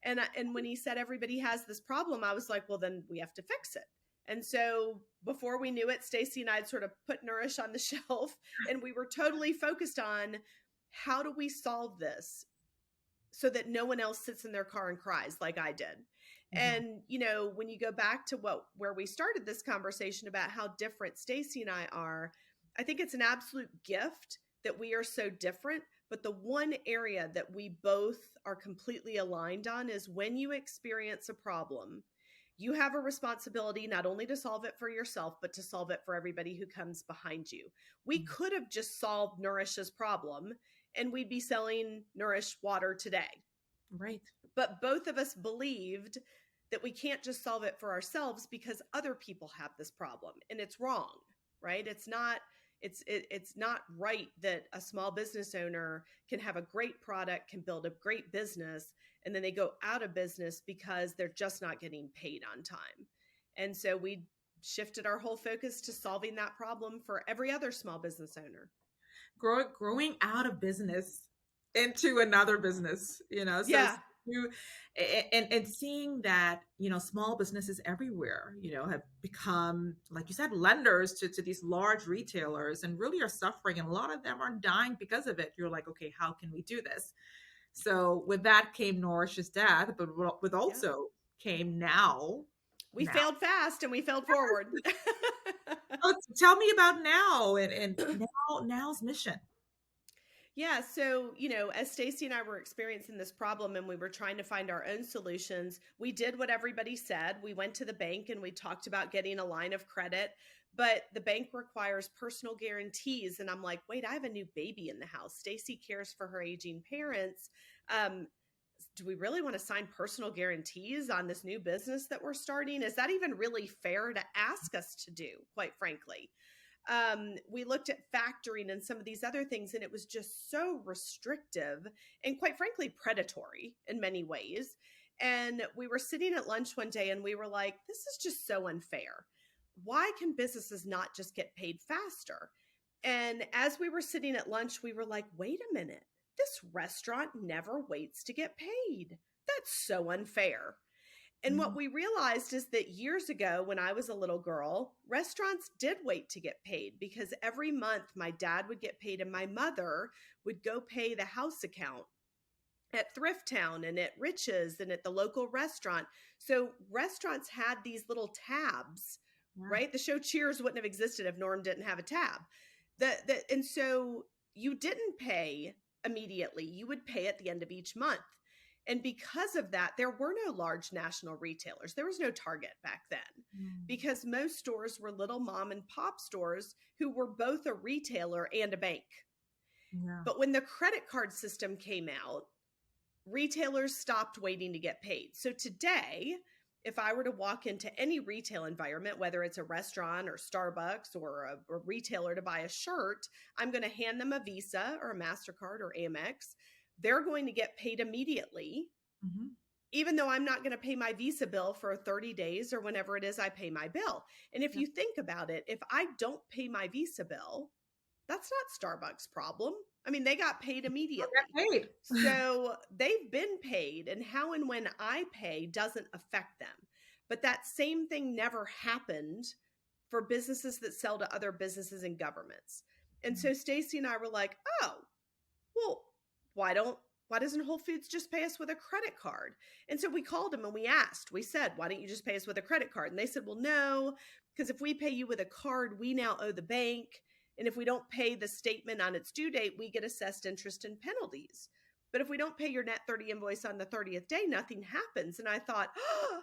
And when he said everybody has this problem, I was like, well, then we have to fix it. And so before we knew it, Stacy and I had sort of put Nourish on the shelf, and we were totally focused on how do we solve this so that no one else sits in their car and cries like I did. Mm-hmm. And, you know, when you go back to where we started this conversation about how different Stacy and I are, I think it's an absolute gift that we are so different. But the one area that we both are completely aligned on is when you experience a problem, you have a responsibility not only to solve it for yourself, but to solve it for everybody who comes behind you. We could have just solved Nourish's problem and we'd be selling Nourish water today. Right. But both of us believed that we can't just solve it for ourselves because other people have this problem, and it's wrong, right? It's not right that a small business owner can have a great product, can build a great business, and then they go out of business because they're just not getting paid on time. And so we shifted our whole focus to solving that problem for every other small business owner. Growing out of business into another business, so Yeah. you and seeing that, small businesses everywhere, have become, like you said, lenders to these large retailers, and really are suffering, and a lot of them are dying because of it. You're like, okay, how can we do this? So with that came Norish's death, but with also came now. We failed fast and we failed forward. Oh, tell me about now and now's mission. Yeah. So, as Stacy and I were experiencing this problem and we were trying to find our own solutions, we did what everybody said. We went to the bank and we talked about getting a line of credit, but the bank requires personal guarantees. And I'm like, wait, I have a new baby in the house. Stacy cares for her aging parents. Do we really want to sign personal guarantees on this new business that we're starting? Is that even really fair to ask us to do, quite frankly? We looked at factoring and some of these other things, and it was just so restrictive and, quite frankly, predatory in many ways. And we were sitting at lunch one day and we were like, this is just so unfair. Why can businesses not just get paid faster? And as we were sitting at lunch, we were like, wait a minute, this restaurant never waits to get paid. That's so unfair. And what we realized is that years ago, when I was a little girl, restaurants did wait to get paid because every month my dad would get paid and my mother would go pay the house account at Thrift Town and at Rich's and at the local restaurant. So restaurants had these little tabs, right? The show Cheers wouldn't have existed if Norm didn't have a tab. And so you didn't pay immediately. You would pay at the end of each month. And because of that, there were no large national retailers. There was no Target back then because most stores were little mom and pop stores who were both a retailer and a bank. Yeah. But when the credit card system came out, retailers stopped waiting to get paid. So today, if I were to walk into any retail environment, whether it's a restaurant or Starbucks or a retailer to buy a shirt, I'm going to hand them a Visa or a MasterCard or Amex. They're going to get paid immediately, even though I'm not going to pay my Visa bill for 30 days or whenever it is I pay my bill. And if you think about it, if I don't pay my Visa bill, that's not Starbucks' problem. I mean, they got paid immediately. Paid. So they've been paid, and how and when I pay doesn't affect them. But that same thing never happened for businesses that sell to other businesses and governments. And so Stacy and I were like, oh, well, why doesn't Whole Foods just pay us with a credit card? And so we called them and we asked, we said, why don't you just pay us with a credit card? And they said, well, no, because if we pay you with a card, we now owe the bank. And if we don't pay the statement on its due date, we get assessed interest and penalties. But if we don't pay your net 30 invoice on the 30th day, nothing happens. And I thought, oh,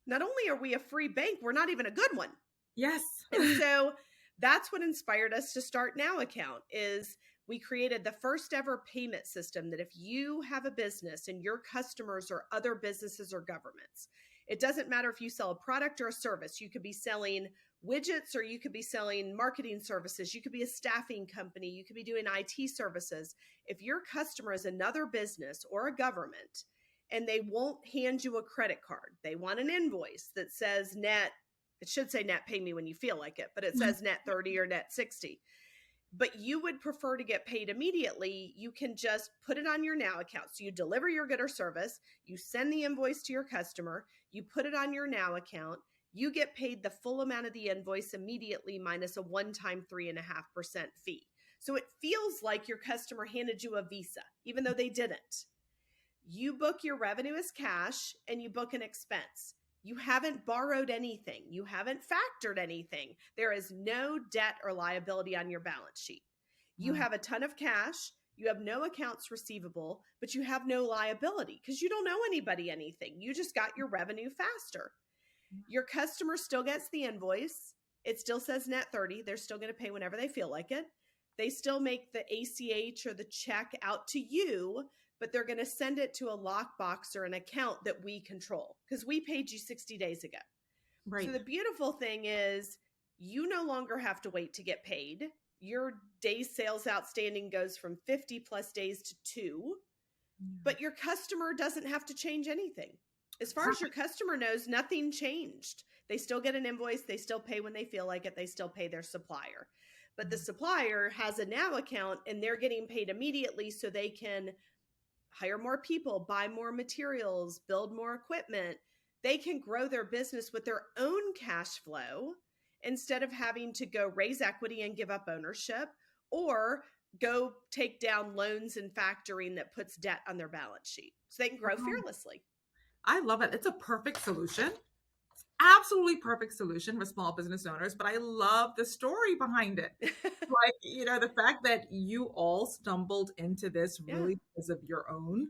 not only are we a free bank, we're not even a good one. Yes. And so that's what inspired us to start Now Account is we created the first ever payment system that if you have a business and your customers are other businesses or governments, it doesn't matter if you sell a product or a service. You could be selling widgets or you could be selling marketing services. You could be a staffing company. You could be doing IT services. If your customer is another business or a government and they won't hand you a credit card, they want an invoice that says net, it should say net pay me when you feel like it, but it says net 30 or net 60. But you would prefer to get paid immediately, you can just put it on your Now account. So you deliver your good or service, you send the invoice to your customer, you put it on your Now account, you get paid the full amount of the invoice immediately minus a one-time 3.5% fee. So it feels like your customer handed you a Visa, even though they didn't. You book your revenue as cash and you book an expense. You haven't borrowed anything. You haven't factored anything. There is no debt or liability on your balance sheet. You have a ton of cash. You have no accounts receivable, but you have no liability because you don't owe anybody anything. You just got your revenue faster. Your customer still gets the invoice. It still says net 30. They're still going to pay whenever they feel like it. They still make the ACH or the check out to you, but they're going to send it to a lockbox or an account that we control because we paid you 60 days ago. Right. So the beautiful thing is you no longer have to wait to get paid. Your days sales outstanding goes from 50 plus days to 2, but your customer doesn't have to change anything. As far as your customer knows, nothing changed. They still get an invoice. They still pay when they feel like it. They still pay their supplier. But the supplier has a now account and they're getting paid immediately so they can hire more people, buy more materials, build more equipment. They can grow their business with their own cash flow instead of having to go raise equity and give up ownership or go take down loans and factoring that puts debt on their balance sheet. So they can grow fearlessly. I love it. It's a perfect solution. Absolutely perfect solution for small business owners, but I love the story behind it. Like, the fact that you all stumbled into this really because of your own.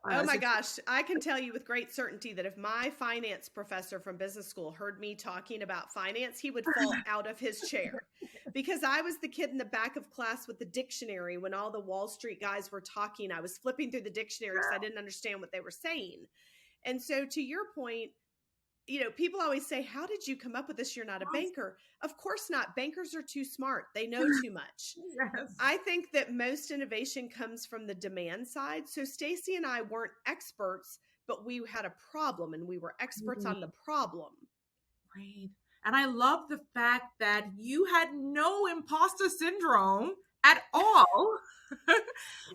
Oh my gosh. I can tell you with great certainty that if my finance professor from business school heard me talking about finance, he would fall out of his chair because I was the kid in the back of class with the dictionary when all the Wall Street guys were talking. I was flipping through the dictionary because I didn't understand what they were saying. And so to your point, people always say, how did you come up with this? You're not a banker. Of course not. Bankers are too smart. They know too much. Yes. I think that most innovation comes from the demand side. So Stacy and I weren't experts, but we had a problem and we were experts on the problem. Right. And I love the fact that you had no imposter syndrome at all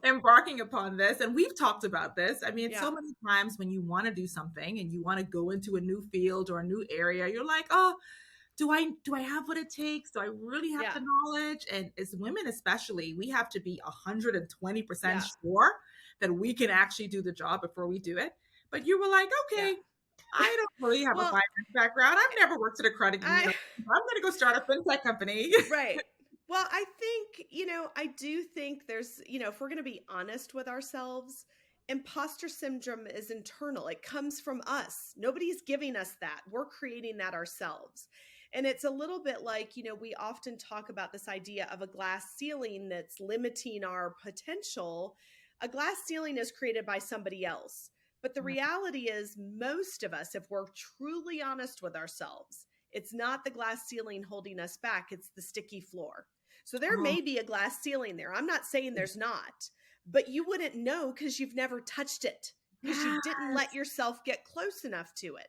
embarking upon this. And we've talked about this. I mean, so many times when you want to do something and you want to go into a new field or a new area, you're like, oh, do I have what it takes? Do I really have the knowledge? And as women, especially, we have to be 120% sure that we can actually do the job before we do it. But you were like, okay, I don't really have a finance background. I've never worked at a credit union. I'm going to go start a fintech company. Right. Well, I think, I do think there's, if we're going to be honest with ourselves, imposter syndrome is internal. It comes from us. Nobody's giving us that. We're creating that ourselves. And it's a little bit like, we often talk about this idea of a glass ceiling that's limiting our potential. A glass ceiling is created by somebody else. But the reality is most of us, if we're truly honest with ourselves, it's not the glass ceiling holding us back. It's the sticky floor. So there may be a glass ceiling there. I'm not saying there's not, but you wouldn't know because you've never touched it because you didn't let yourself get close enough to it.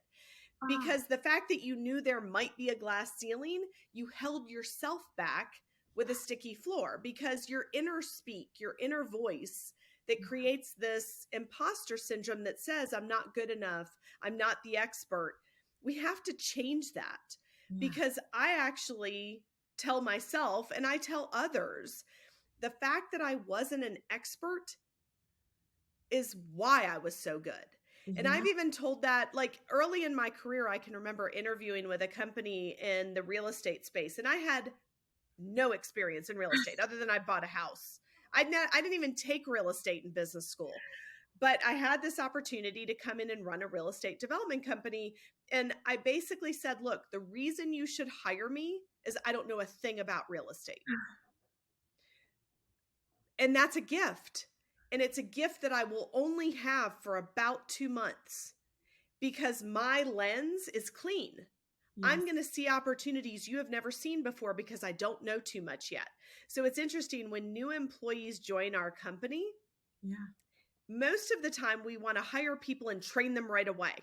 Because the fact that you knew there might be a glass ceiling, you held yourself back with a sticky floor because your inner speak, your inner voice that creates this imposter syndrome that says, I'm not good enough. I'm not the expert. We have to change that because I actually tell myself and I tell others, the fact that I wasn't an expert is why I was so good. And I've even told that like early in my career, I can remember interviewing with a company in the real estate space and I had no experience in real estate other than I bought a house. I didn't even take real estate in business school, but I had this opportunity to come in and run a real estate development company. And I basically said, look, the reason you should hire me is I don't know a thing about real estate. And that's a gift. And it's a gift that I will only have for about 2 months because my lens is clean. Yes. I'm going to see opportunities you have never seen before because I don't know too much yet. So it's interesting when new employees join our company, most of the time we want to hire people and train them right away.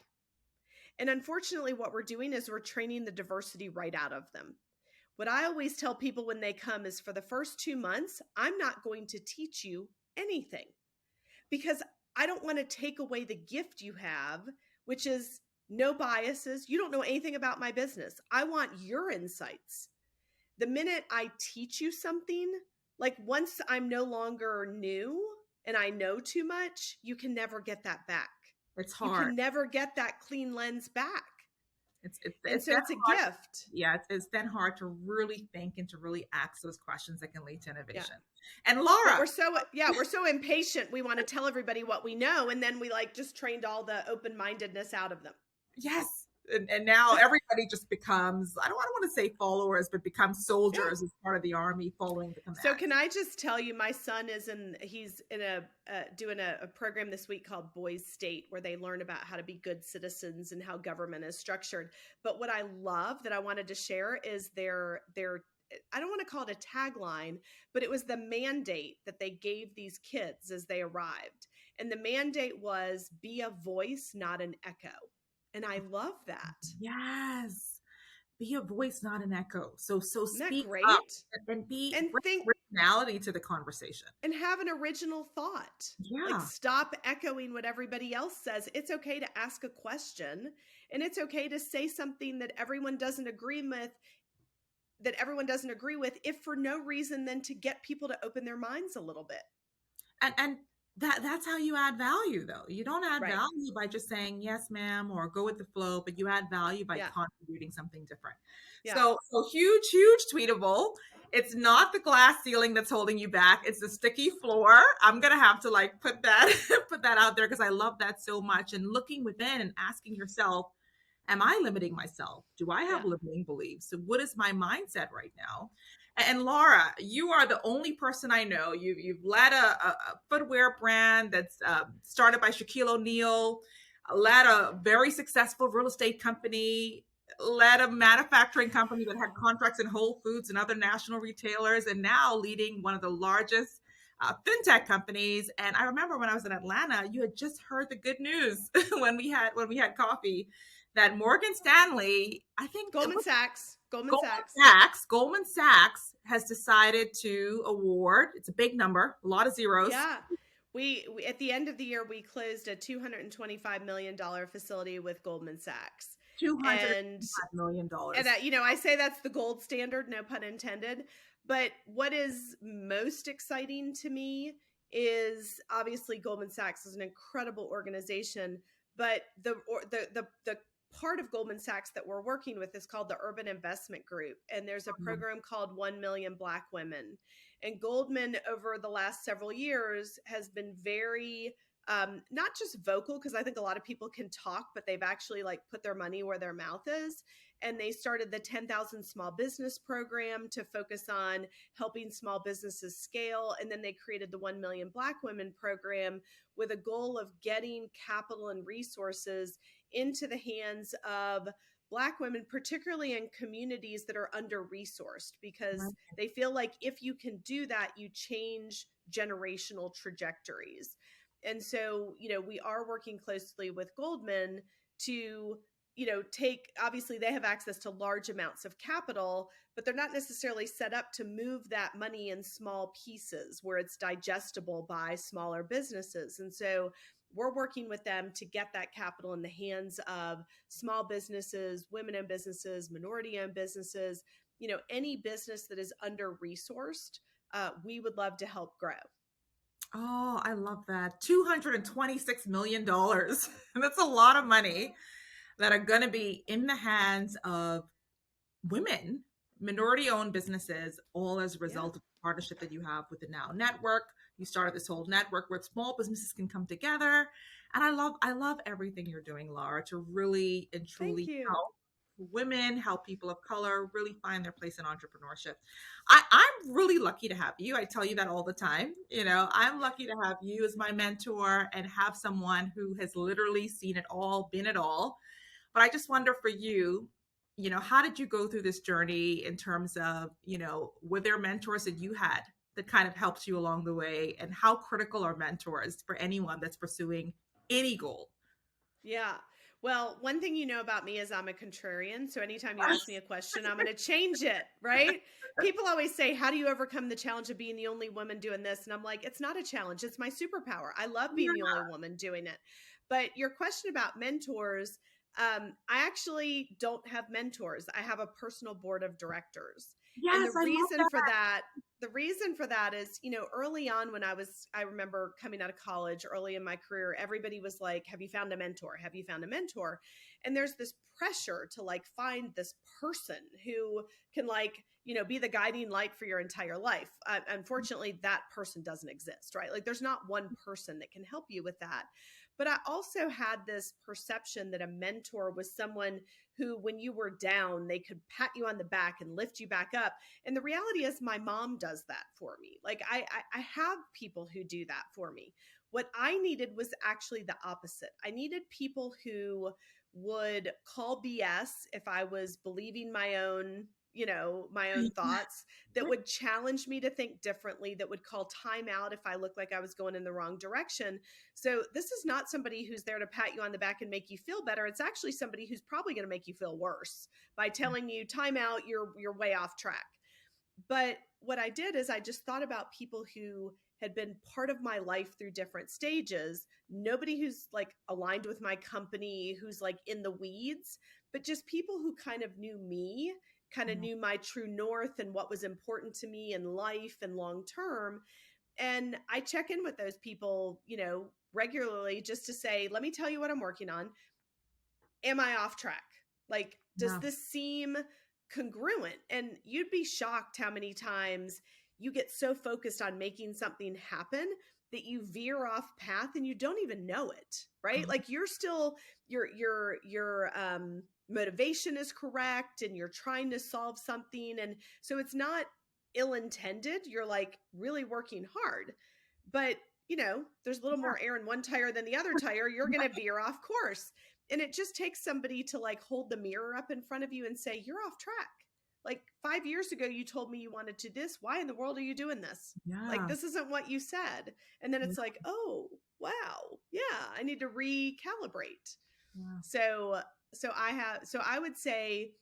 And unfortunately, what we're doing is we're training the diversity right out of them. What I always tell people when they come is for the first 2 months, I'm not going to teach you anything because I don't want to take away the gift you have, which is no biases. You don't know anything about my business. I want your insights. The minute I teach you something, like once I'm no longer new and I know too much, you can never get that back. It's hard. You can never get that clean lens back. It's a gift. Yeah, it's then hard to really think and to really ask those questions that can lead to innovation. Yeah. And Lara, we're so impatient. We want to tell everybody what we know, and then we just trained all the open-mindedness out of them. Yes, And now everybody just becomes, I don't want to say followers, but becomes Yeah. soldiers as part of the army following the command. So can I just tell you, my son he's in doing a program this week called Boys State, where they learn about how to be good citizens and how government is structured. But what I love that I wanted to share is their I don't want to call it a tagline, but it was the mandate that they gave these kids as they arrived. And the mandate was, be a voice, not an echo. And I love that. Yes. Be a voice, not an echo. So Isn't that speak great? up and And bring think originality to the conversation. and have an original thought. Yeah. Like, stop echoing what everybody else says. It's okay to ask a question, and it's okay to say something that everyone doesn't agree with, if for no reason than to get people to open their minds a little bit. And that's how you add value, though. You don't add Right. value by just saying yes, ma'am, or go with the flow, but you add value by Yeah. contributing something different. Yeah. So huge tweetable. It's not the glass ceiling that's holding you back. It's the sticky floor. I'm gonna have to like put that out there, because I love that so much. And looking within and asking yourself, am I limiting myself? Do I have limiting beliefs? So what is my mindset right now? And Lara, you are the only person I know. You've led a footwear brand that's started by Shaquille O'Neal, led a very successful real estate company, led a manufacturing company that had contracts in Whole Foods and other national retailers, and now leading one of the largest fintech companies. And I remember when I was in Atlanta, you had just heard the good news when we had coffee, that Morgan Stanley, I think Goldman Sachs has decided to award, it's a big number, a lot of zeros. Yeah. We at the end of the year, we closed a $225 million facility with Goldman Sachs. $225 million. And I say that's the gold standard, no pun intended. But what is most exciting to me is, obviously, Goldman Sachs is an incredible organization, but the part of Goldman Sachs that we're working with is called the Urban Investment Group. And there's a program called 1 Million Black Women. And Goldman, over the last several years, has been very, not just vocal, because I think a lot of people can talk, but they've actually like put their money where their mouth is. And they started the 10,000 Small Business Program to focus on helping small businesses scale. And then they created the 1 Million Black Women Program with a goal of getting capital and resources into the hands of Black women, particularly in communities that are under-resourced, because they feel like if you can do that, you change generational trajectories. And so, we are working closely with Goldman to, obviously they have access to large amounts of capital, but they're not necessarily set up to move that money in small pieces where it's digestible by smaller businesses. And so we're working with them to get that capital in the hands of small businesses, women-owned businesses, minority-owned businesses, any business that is under-resourced, we would love to help grow. Oh, I love that. $226 million. That's a lot of money that are going to be in the hands of women, minority-owned businesses, all as a result of the partnership that you have with the Now Network. You started this whole network where small businesses can come together. And I love everything you're doing, Lara, to really and truly help women, help people of color really find their place in entrepreneurship. I'm really lucky to have you. I tell you that all the time. I'm lucky to have you as my mentor and have someone who has literally seen it all, been it all. But I just wonder for you, how did you go through this journey in terms of, were there mentors that you had that kind of helped you along the way? And how critical are mentors for anyone that's pursuing any goal? Yeah. Well, one thing you know about me is I'm a contrarian. So anytime you ask me a question, I'm going to change it, right? People always say, how do you overcome the challenge of being the only woman doing this? And I'm like, it's not a challenge. It's my superpower. I love being the only woman doing it. But your question about mentors, I actually don't have mentors. I have a personal board of directors. Yes, and the reason for that is, early on when I remember coming out of college, early in my career, everybody was like, have you found a mentor? Have you found a mentor? And there's this pressure to like find this person who can be the guiding light for your entire life. Unfortunately, that person doesn't exist, right? Like there's not one person that can help you with that. But I also had this perception that a mentor was someone who, when you were down, they could pat you on the back and lift you back up. And the reality is my mom does that for me. Like I have people who do that for me. What I needed was actually the opposite. I needed people who would call BS if I was believing my own, my own thoughts, that would challenge me to think differently, that would call time out if I looked like I was going in the wrong direction. So this is not somebody who's there to pat you on the back and make you feel better. It's actually somebody who's probably going to make you feel worse by telling you time out, you're way off track. But what I did is I just thought about people who had been part of my life through different stages. Nobody who's like aligned with my company, who's like in the weeds, but just people who kind of knew me, kind of knew my true north and what was important to me in life and long term. And I check in with those people, regularly, just to say, let me tell you what I'm working on. Am I off track? Like, does this seem congruent? And you'd be shocked how many times you get so focused on making something happen that you veer off path and you don't even know it, right? Like you're still, your motivation is correct and you're trying to solve something. And so it's not ill-intended. You're like really working hard, but there's a little more air in one tire than the other tire. You're going to veer off course. And it just takes somebody to like hold the mirror up in front of you and say, you're off track. Like 5 years ago, you told me you wanted to do this. Why in the world are you doing this? Like, this isn't what you said. And then it's like, oh, wow. Yeah, I need to recalibrate. So I would say,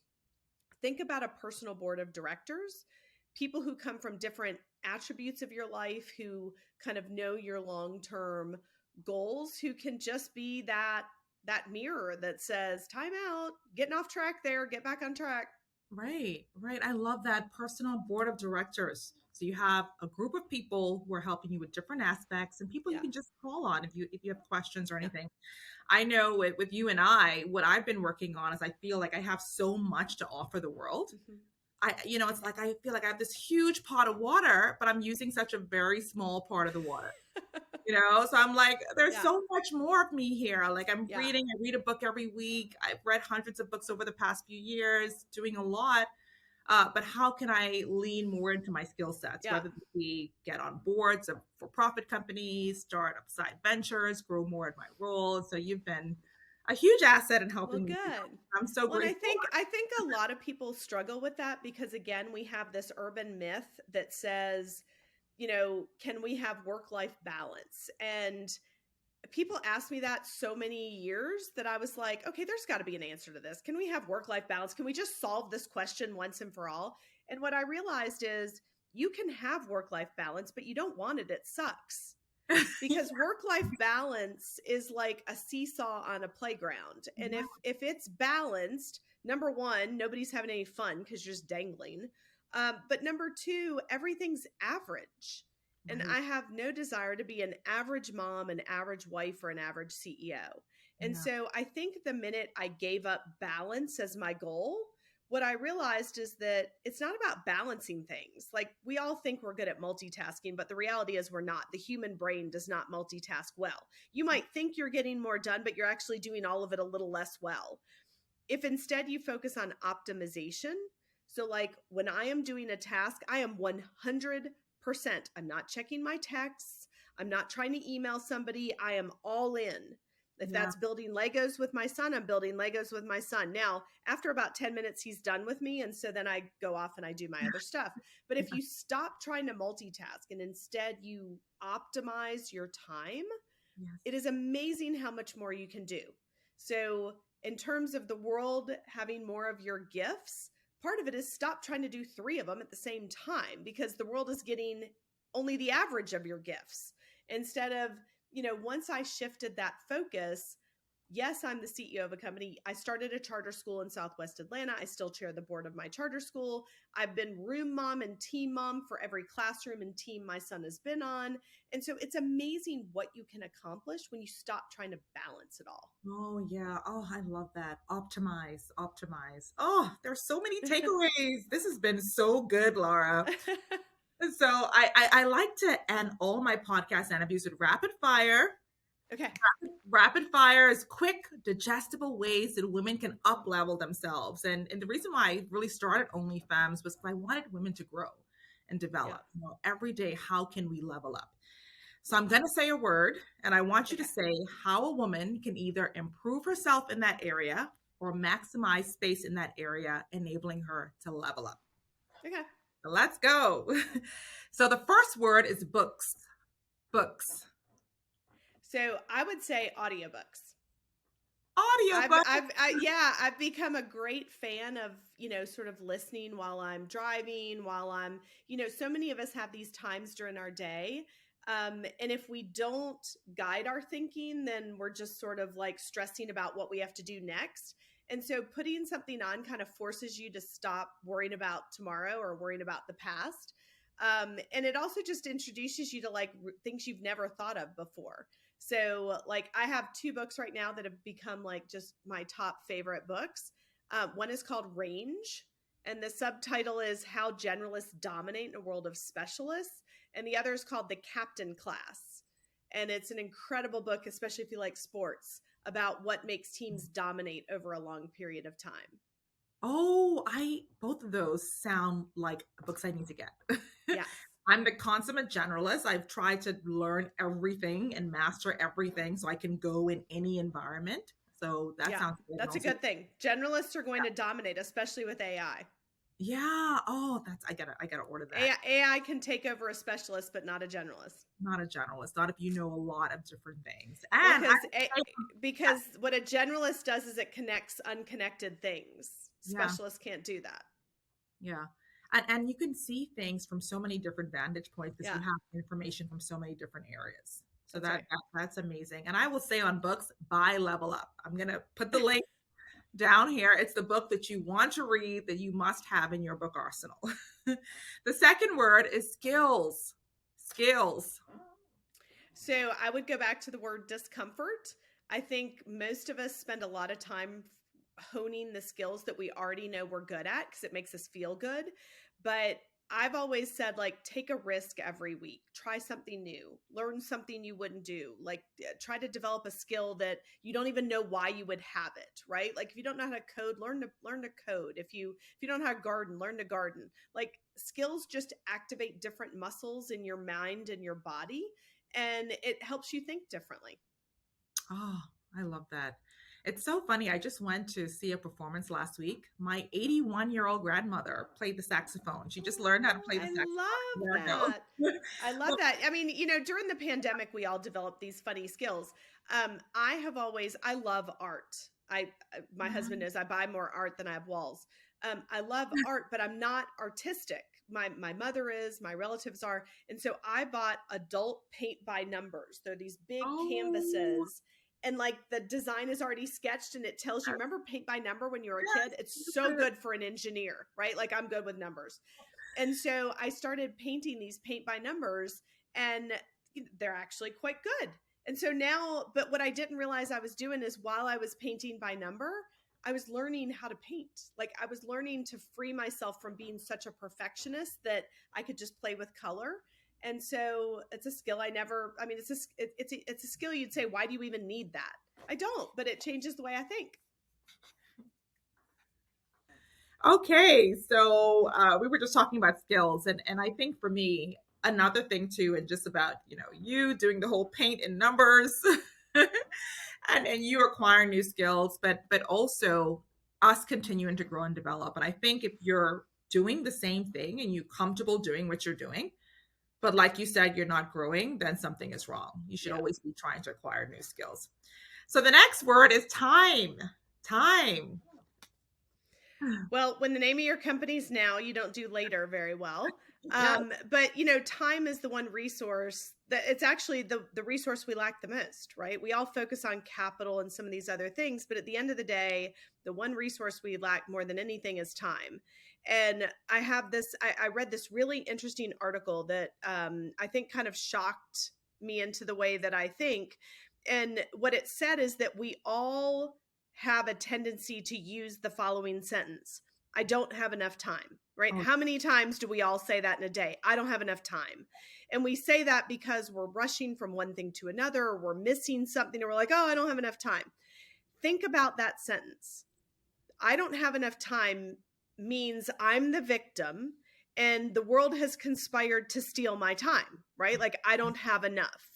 think about a personal board of directors, people who come from different attributes of your life, who kind of know your long-term goals, who can just be that mirror that says, time out, getting off track there, get back on track. Right. I love that personal board of directors. So you have a group of people who are helping you with different aspects and people you can just call on if you have questions or anything. I know with you and I, what I've been working on is I feel like I have so much to offer the world. It's like I feel like I have this huge pot of water, but I'm using such a very small part of the water. So I'm like, there's so much more of me here. Like I read a book every week. I've read hundreds of books over the past few years, doing a lot. But how can I lean more into my skill sets, whether it be get on boards of for-profit companies, start up side ventures, grow more in my role. So you've been a huge asset in helping me. I'm so grateful. I think a lot of people struggle with that because, again, we have this urban myth that says, can we have work-life balance? And people asked me that so many years that I was like, okay, there's got to be an answer to this. Can we have work-life balance? Can we just solve this question once and for all? And what I realized is you can have work-life balance, but you don't want it. It sucks. Because work-life balance is like a seesaw on a playground. And if it's balanced, number one, nobody's having any fun because you're just dangling. But number two, everything's average. And I have no desire to be an average mom, an average wife, or an average CEO. And so I think the minute I gave up balance as my goal, what I realized is that it's not about balancing things. Like we all think we're good at multitasking, but the reality is we're not. The human brain does not multitask well. You might think you're getting more done, but you're actually doing all of it a little less well. If instead you focus on optimization, so like when I am doing a task, I am 100%. I'm not checking my texts. I'm not trying to email somebody. I am all in. If that's building Legos with my son, I'm building Legos with my son. Now, after about 10 minutes, he's done with me. And so then I go off and I do my other stuff. But if you stop trying to multitask and instead you optimize your time, it is amazing how much more you can do. So in terms of the world having more of your gifts, part of it is stop trying to do 3 of them at the same time because the world is getting only the average of your gifts. Instead of, once I shifted that focus, yes, I'm the CEO of a company. I started a charter school in Southwest Atlanta. I still chair the board of my charter school. I've been room mom and team mom for every classroom and team my son has been on. And so it's amazing what you can accomplish when you stop trying to balance it all. Oh, yeah. Oh, I love that. Optimize. Oh, there's so many takeaways. This has been so good, Lara. So I like to end all my podcast interviews with rapid fire. Okay. Rapid fire is quick, digestible ways that women can up level themselves. And the reason why I really started OnlyFems was I wanted women to grow and Yeah. develop. Every day, how can we level up? So I'm going to say a word, and I want you to Okay. say how a woman can either improve herself in that area or maximize space in that area, enabling her to level up. Okay. So let's go. So the first word is books. Books. So I would say audiobooks. Audiobook. I've become a great fan of, sort of listening while I'm driving, while I'm, so many of us have these times during our day. And if we don't guide our thinking, then we're just sort of like stressing about what we have to do next. And so putting something on kind of forces you to stop worrying about tomorrow or worrying about the past. And it also just introduces you to like things you've never thought of before. So, like, I have two books right now that have become like just my top favorite books. One is called Range, and the subtitle is How Generalists Dominate in a World of Specialists. And the other is called The Captain Class. And it's an incredible book, especially if you like sports, about what makes teams dominate over a long period of time. Oh, I both of those sound like books I need to get. Yes. I'm the consummate generalist. I've tried to learn everything and master everything so I can go in any environment. So that Yeah, sounds good. And that's a also, good thing. Generalists are going to dominate, especially with AI. yeah. Oh, I gotta order that. AI can take over a specialist, but not a generalist. Not a generalist. Not if you know a lot of different things. Well, And because what a generalist does is it connects unconnected things. yeah, Specialists can't do that. yeah. And you can see things from so many different vantage points because Yeah, you have information from so many different areas. So that's right. that's amazing. And I will say on books, buy Level Up. I'm gonna put the link down here. It's the book that you want to read that you must have in your book arsenal. The second word is skills. Skills. So I would go back to the word discomfort. I think most of us spend a lot of time honing the skills that we already know we're good at because it makes us feel good. But I've always said, like, take a risk every week, try something new, learn something you wouldn't do, like, try to develop a skill that you don't even know why you would have it, right? Like, if you don't know how to code, learn to code. If you don't know how to garden, learn to garden. Like, skills just activate different muscles in your mind and your body, and it helps you think differently. Oh, I love that. It's so funny. I just went to see a performance last week. My 81-year-old grandmother played the saxophone. She just learned how to Oh, play the I saxophone a love year ago. that. I love that. I mean, during the pandemic, we all developed these funny skills. I love art. My husband knows I buy more art than I have walls. I love art, but I'm not artistic. My mother is, my relatives are, and so I bought adult paint by numbers. They're these big Oh, canvases, and like the design is already sketched, and it tells you. Remember paint by number when you were a yes, kid? It's so yes. good for an engineer, right? Like I'm good with numbers. And so I started painting these paint by numbers, and they're actually quite good. And so now, but what I didn't realize I was doing is while I was painting by number, I was learning how to paint. Like I was learning to free myself from being such a perfectionist that I could just play with color. And so it's a skill I never, I mean, it's a skill you'd say, why do you even need that? I don't, but it changes the way I think. Okay, so we were just talking about skills, and I think for me, another thing too, and just about you doing the whole paint and numbers, and you acquiring new skills, but also us continuing to grow and develop. And I think if you're doing the same thing and you're comfortable doing what you're doing, but like you said, you're not growing, then something is wrong. You should Yeah. always be trying to acquire new skills. So the next word is time. Time. Well, when the name of your company's now, you don't do later very well. Yeah. But time is the one resource that it's actually the resource we lack the most, right? We all focus on capital and some of these other things, but at the end of the day, the one resource we lack more than anything is time. And I read this really interesting article that I think kind of shocked me into the way that I think. And what it said is that we all have a tendency to use the following sentence: I don't have enough time, right? Oh, How many times do we all say that in a day? I don't have enough time. And we say that because we're rushing from one thing to another, or we're missing something, or we're like, oh, I don't have enough time. Think about that sentence. I don't have enough time means I'm the victim and the world has conspired to steal my time, right? Like I don't have enough.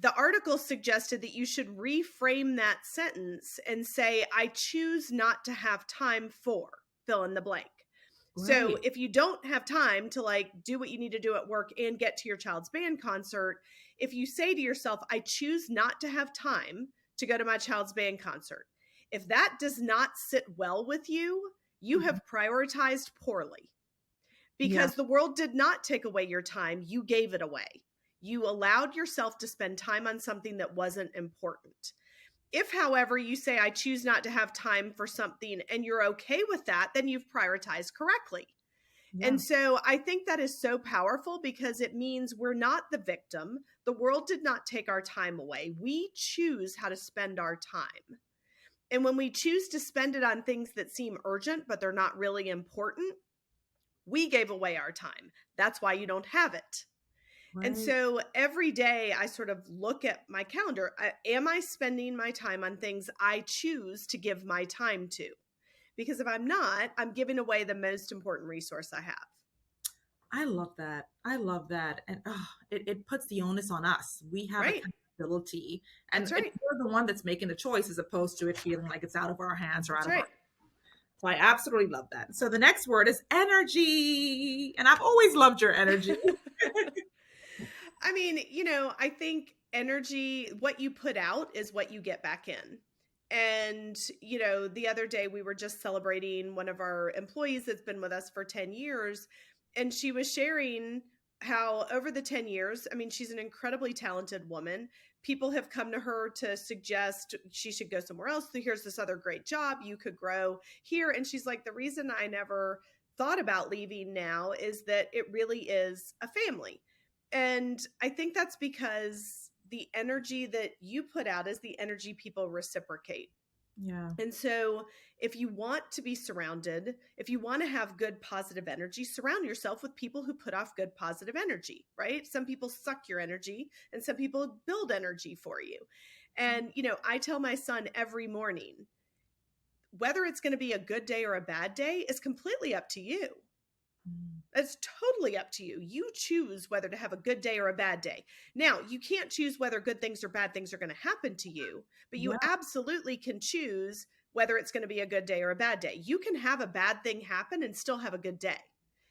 The article suggested that you should reframe that sentence and say, I choose not to have time for fill in the blank. So right. if you don't have time to like do what you need to do at work and get to your child's band concert, if you say to yourself, I choose not to have time to go to my child's band concert, if that does not sit well with you, you Mhm. have prioritized poorly Yeah. because the world did not take away your time. You gave it away. You allowed yourself to spend time on something that wasn't important. If, however, you say, I choose not to have time for something and you're okay with that, then you've prioritized correctly. Yeah. And so I think that is so powerful because it means we're not the victim. The world did not take our time away. We choose how to spend our time. And when we choose to spend it on things that seem urgent, but they're not really important, we gave away our time. That's why you don't have it. And Right. so every day I sort of look at my calendar. Am I spending my time on things I choose to give my time to? Because if I'm not, I'm giving away the most important resource I have. I love that. I love that. And it puts the onus on us. We have Right? accountability. And That's right. we're the one that's making the choice as opposed to it feeling like it's out of our hands or out That's of our. right. So I absolutely love that. So the next word is energy. And I've always loved your energy. I mean, I think energy, what you put out is what you get back in. And, the other day we were just celebrating one of our employees that's been with us for 10 years. And she was sharing how over the 10 years, I mean, she's an incredibly talented woman. People have come to her to suggest she should go somewhere else. So here's this other great job. You could grow here. And she's like, the reason I never thought about leaving now is that it really is a family. And I think that's because the energy that you put out is the energy people reciprocate. Yeah. And so if you want to be surrounded, if you want to have good positive energy, surround yourself with people who put off good positive energy, right? Some people suck your energy and some people build energy for you. And, I tell my son every morning, whether it's going to be a good day or a bad day is completely up to you. Mm. It's totally up to you. You choose whether to have a good day or a bad day. Now, you can't choose whether good things or bad things are going to happen to you, but you Yeah. absolutely can choose whether it's going to be a good day or a bad day. You can have a bad thing happen and still have a good day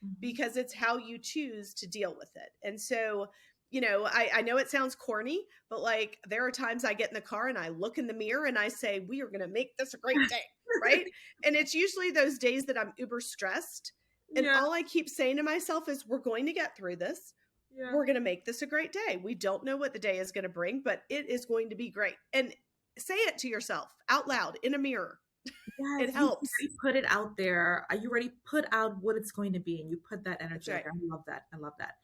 Mhm. because it's how you choose to deal with it. And so, I know it sounds corny, but like there are times I get in the car and I look in the mirror and I say, we are going to make this a great day, right? And it's usually those days that I'm uber stressed. And Yeah. all I keep saying to myself is, we're going to get through this. Yeah. We're going to make this a great day. We don't know what the day is going to bring, but it is going to be great. And say it to yourself out loud in a mirror. Yes, It you helps. already put it out there. You already put out what it's going to be, and you put that That's energy out right. there. I love that. I love that.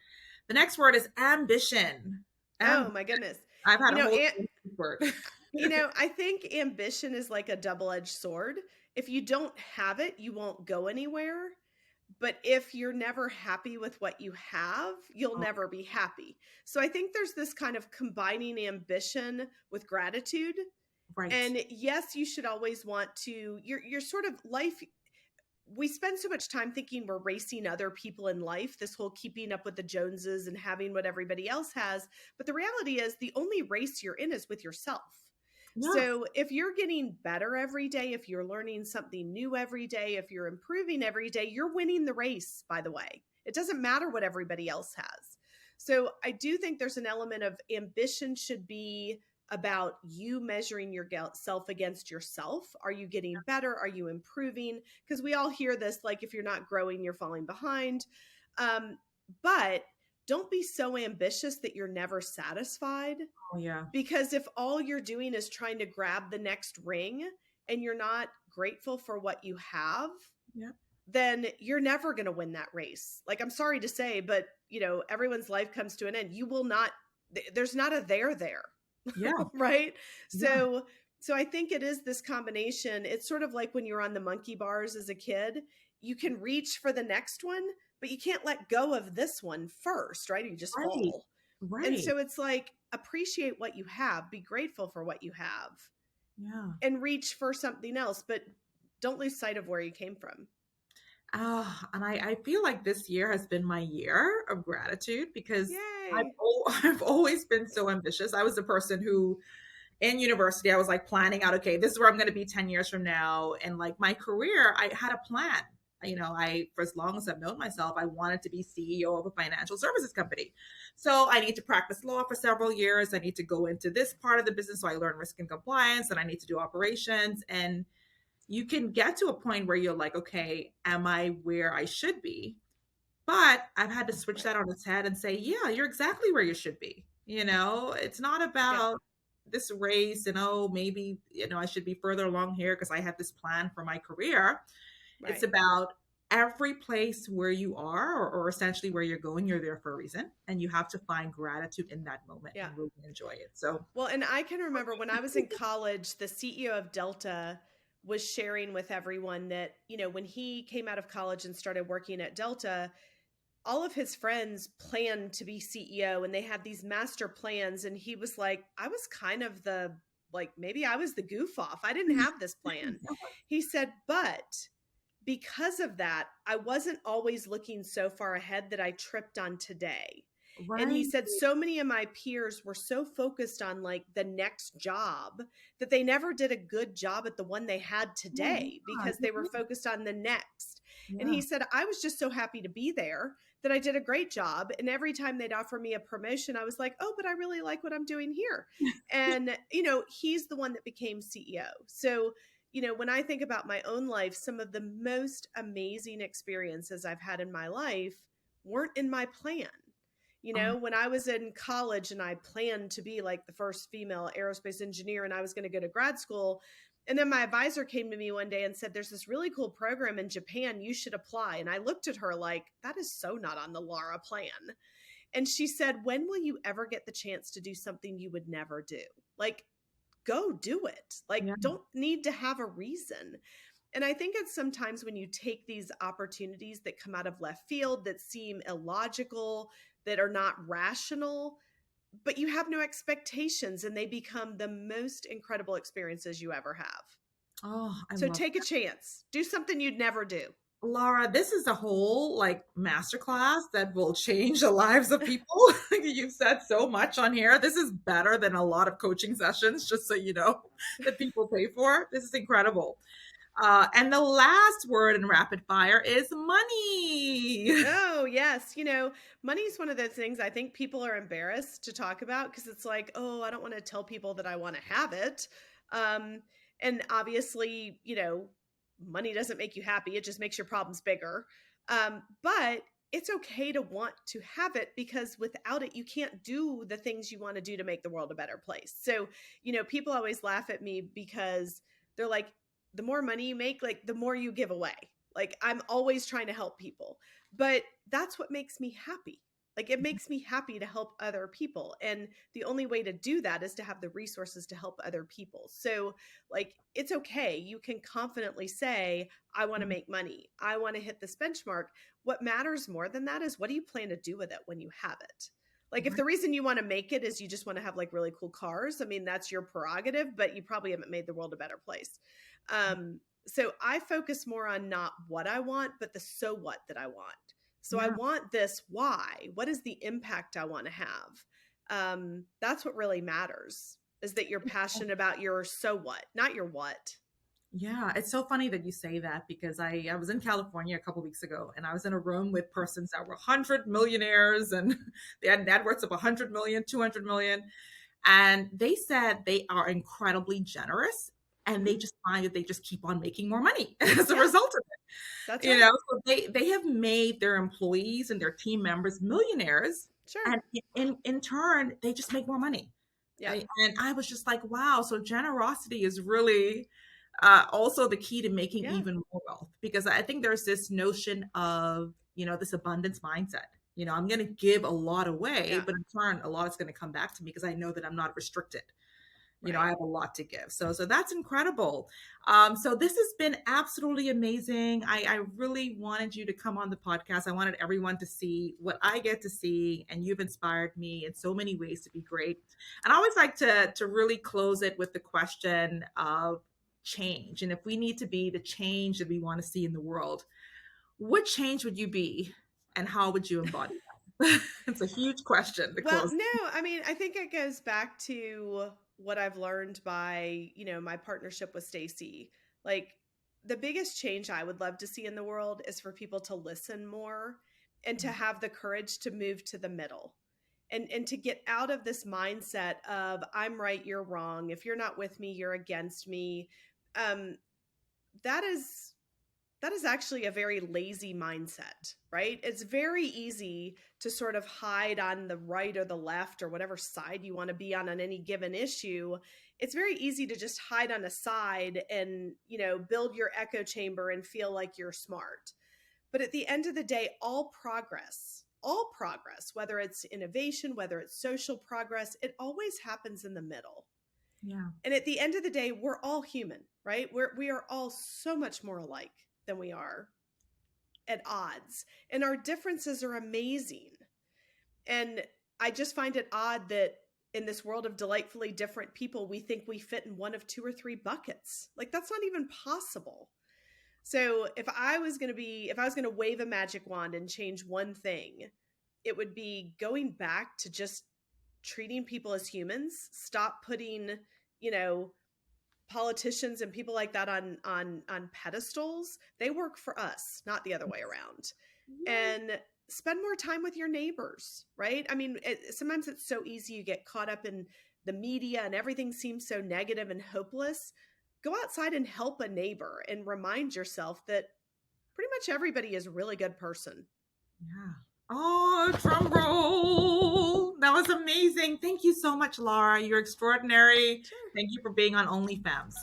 The next word is ambition. Oh my goodness. I've had You a know, whole and, word. I think ambition is like a double-edged sword. If you don't have it, you won't go anywhere. But if you're never happy with what you have, you'll Oh, never be happy. So I think there's this kind of combining ambition with gratitude. right. And yes, you should always want to, your sort of life. We spend so much time thinking we're racing other people in life, this whole keeping up with the Joneses and having what everybody else has. But the reality is the only race you're in is with yourself. Yeah. So if you're getting better every day, if you're learning something new every day, if you're improving every day, you're winning the race, by the way. It doesn't matter what everybody else has. So I do think there's an element of ambition should be about you measuring yourself against yourself. Are you getting better? Are you improving? Because we all hear this, like if you're not growing, you're falling behind. But don't be so ambitious that you're never satisfied. Oh, yeah. Because if all you're doing is trying to grab the next ring and you're not grateful for what you have, Yeah. then you're never going to win that race. Like, I'm sorry to say, but everyone's life comes to an end. You will not, there's not a there. Yeah. Right? Yeah. So So I think it is this combination. It's sort of like when you're on the monkey bars as a kid, you can reach for the next one, but you can't let go of this one first, right? You just Right. fall. And Right. so it's like, appreciate what you have, be grateful for what you have, Yeah. and reach for something else, but don't lose sight of where you came from. And I feel like this year has been my year of gratitude because Yay. I've always been so ambitious. I was the person who in university, I was like planning out, okay, this is where I'm going to be 10 years from now. And like my career, I had a plan. For as long as I've known myself, I wanted to be CEO of a financial services company. So I need to practice law for several years. I need to go into this part of the business. So I learn risk and compliance, and I need to do operations. And you can get to a point where you're like, okay, am I where I should be? But I've had to switch that on its head and say, yeah, you're exactly where you should be. It's not Yep. about this race and, oh, maybe, I should be further along here because I have this plan for my career. It's Right. about every place where you are or essentially where you're going, you're there for a reason. And you have to find gratitude in that moment Yeah. and really enjoy it. So, Well, and I can remember when I was in college, the CEO of Delta was sharing with everyone that, when he came out of college and started working at Delta, all of his friends planned to be CEO and they had these master plans. And he was like, I was kind of maybe I was the goof off. I didn't have this plan. He said, but because of that, I wasn't always looking so far ahead that I tripped on today. And he right. said so many of my peers were so focused on like the next job that they never did a good job at the one they had Oh, today because they were focused on the next. And yeah. he said, I was just so happy to be there that I did a great job. And every time they'd offer me a promotion, I was like, oh, but I really like what I'm doing here. And, he's the one that became CEO. So, when I think about my own life, some of the most amazing experiences I've had in my life weren't in my plan. Oh, When I was in college and I planned to be like the first female aerospace engineer and I was going to go to grad school. And then my advisor came to me one day and said, there's this really cool program in Japan. You should apply. And I looked at her like, that is so not on the Lara plan. And she said, when will you ever get the chance to do something you would never do? Like, go do it. Like, yeah. don't need to have a reason. And I think it's sometimes when you take these opportunities that come out of left field that seem illogical, that are not rational, but you have no expectations and they become the most incredible experiences you ever have. Oh, I So love take a chance. Do something you'd never do. Laura, this is a whole like masterclass that will change the lives of people. You've said so much on here. This is better than a lot of coaching sessions, just so you know, that people pay for. This is incredible. And the last word in rapid fire is money. Oh, yes. Money is one of those things I think people are embarrassed to talk about because it's like, oh, I don't want to tell people that I want to have it. Um, and obviously, money doesn't make you happy. It just makes your problems bigger. But it's okay to want to have it because without it, you can't do the things you want to do to make the world a better place. So, people always laugh at me because they're like, the more money you make, like the more you give away. Like I'm always trying to help people, but that's what makes me happy. Like it makes me happy to help other people. And the only way to do that is to have the resources to help other people. So like, it's okay. You can confidently say, I want to make money. I want to hit this benchmark. What matters more than that is what do you plan to do with it when you have it? Like if the reason you want to make it is you just want to have like really cool cars, I mean, that's your prerogative, but you probably haven't made the world a better place. So I focus more on not what I want, but the so what that I want. So I Yeah. want this. Why? What is the impact I want to have? That's what really matters is that you're passionate about your so what, not your what. Yeah, it's so funny that you say that because I was in California a couple weeks ago and I was in a room with persons that were 100 millionaires and they had net worths of 100 million, 200 million. And they said they are incredibly generous and they Mm-hmm. just find that they just keep on making more money as a Yeah, result of that's it. right. So they have made their employees and their team members millionaires. Sure. And in turn, they just make more money. Yeah. And I was just like, wow. So generosity is really also the key to making Yeah. even more wealth because I think there's this notion of, this abundance mindset. I'm going to give a lot away, Yeah. but in turn, a lot is going to come back to me because I know that I'm not restricted. You know, Right. I have a lot to give. So that's incredible. So this has been absolutely amazing. I really wanted you to come on the podcast. I wanted everyone to see what I get to see, and you've inspired me in so many ways to be great. And I always like to really close it with the question of change. And if we need to be the change that we want to see in the world, what change would you be, and how would you embody that? It's a huge question to Well, close. no, I mean, I think it goes back to what I've learned by, my partnership with Stacy. Like, the biggest change I would love to see in the world is for people to listen more and to have the courage to move to the middle. And to get out of this mindset of I'm right, you're wrong. If you're not with me, you're against me. Um, that is that is actually a very lazy mindset, right? It's very easy to sort of hide on the right or the left or whatever side you want to be on any given issue. It's very easy to just hide on a side and, build your echo chamber and feel like you're smart. But at the end of the day, all progress, whether it's innovation, whether it's social progress, it always happens in the middle. Yeah. And at the end of the day, we're all human, right? We are all so much more alike than we are at odds. And our differences are amazing. And I just find it odd that in this world of delightfully different people, we think we fit in one of two or three buckets. Like, that's not even possible. So if I was going to wave a magic wand and change one thing, it would be going back to just treating people as humans. Stop putting, politicians and people like that on pedestals. They work for us, not the other way around. Yeah. And spend more time with your neighbors, right? I mean, sometimes it's so easy. You get caught up in the media and everything seems so negative and hopeless. Go outside and help a neighbor and remind yourself that pretty much everybody is a really good person. Yeah. Oh, drum roll. That was amazing. Thank you so much, Lara. You're extraordinary. Sure. Thank you for being on OnlyFems.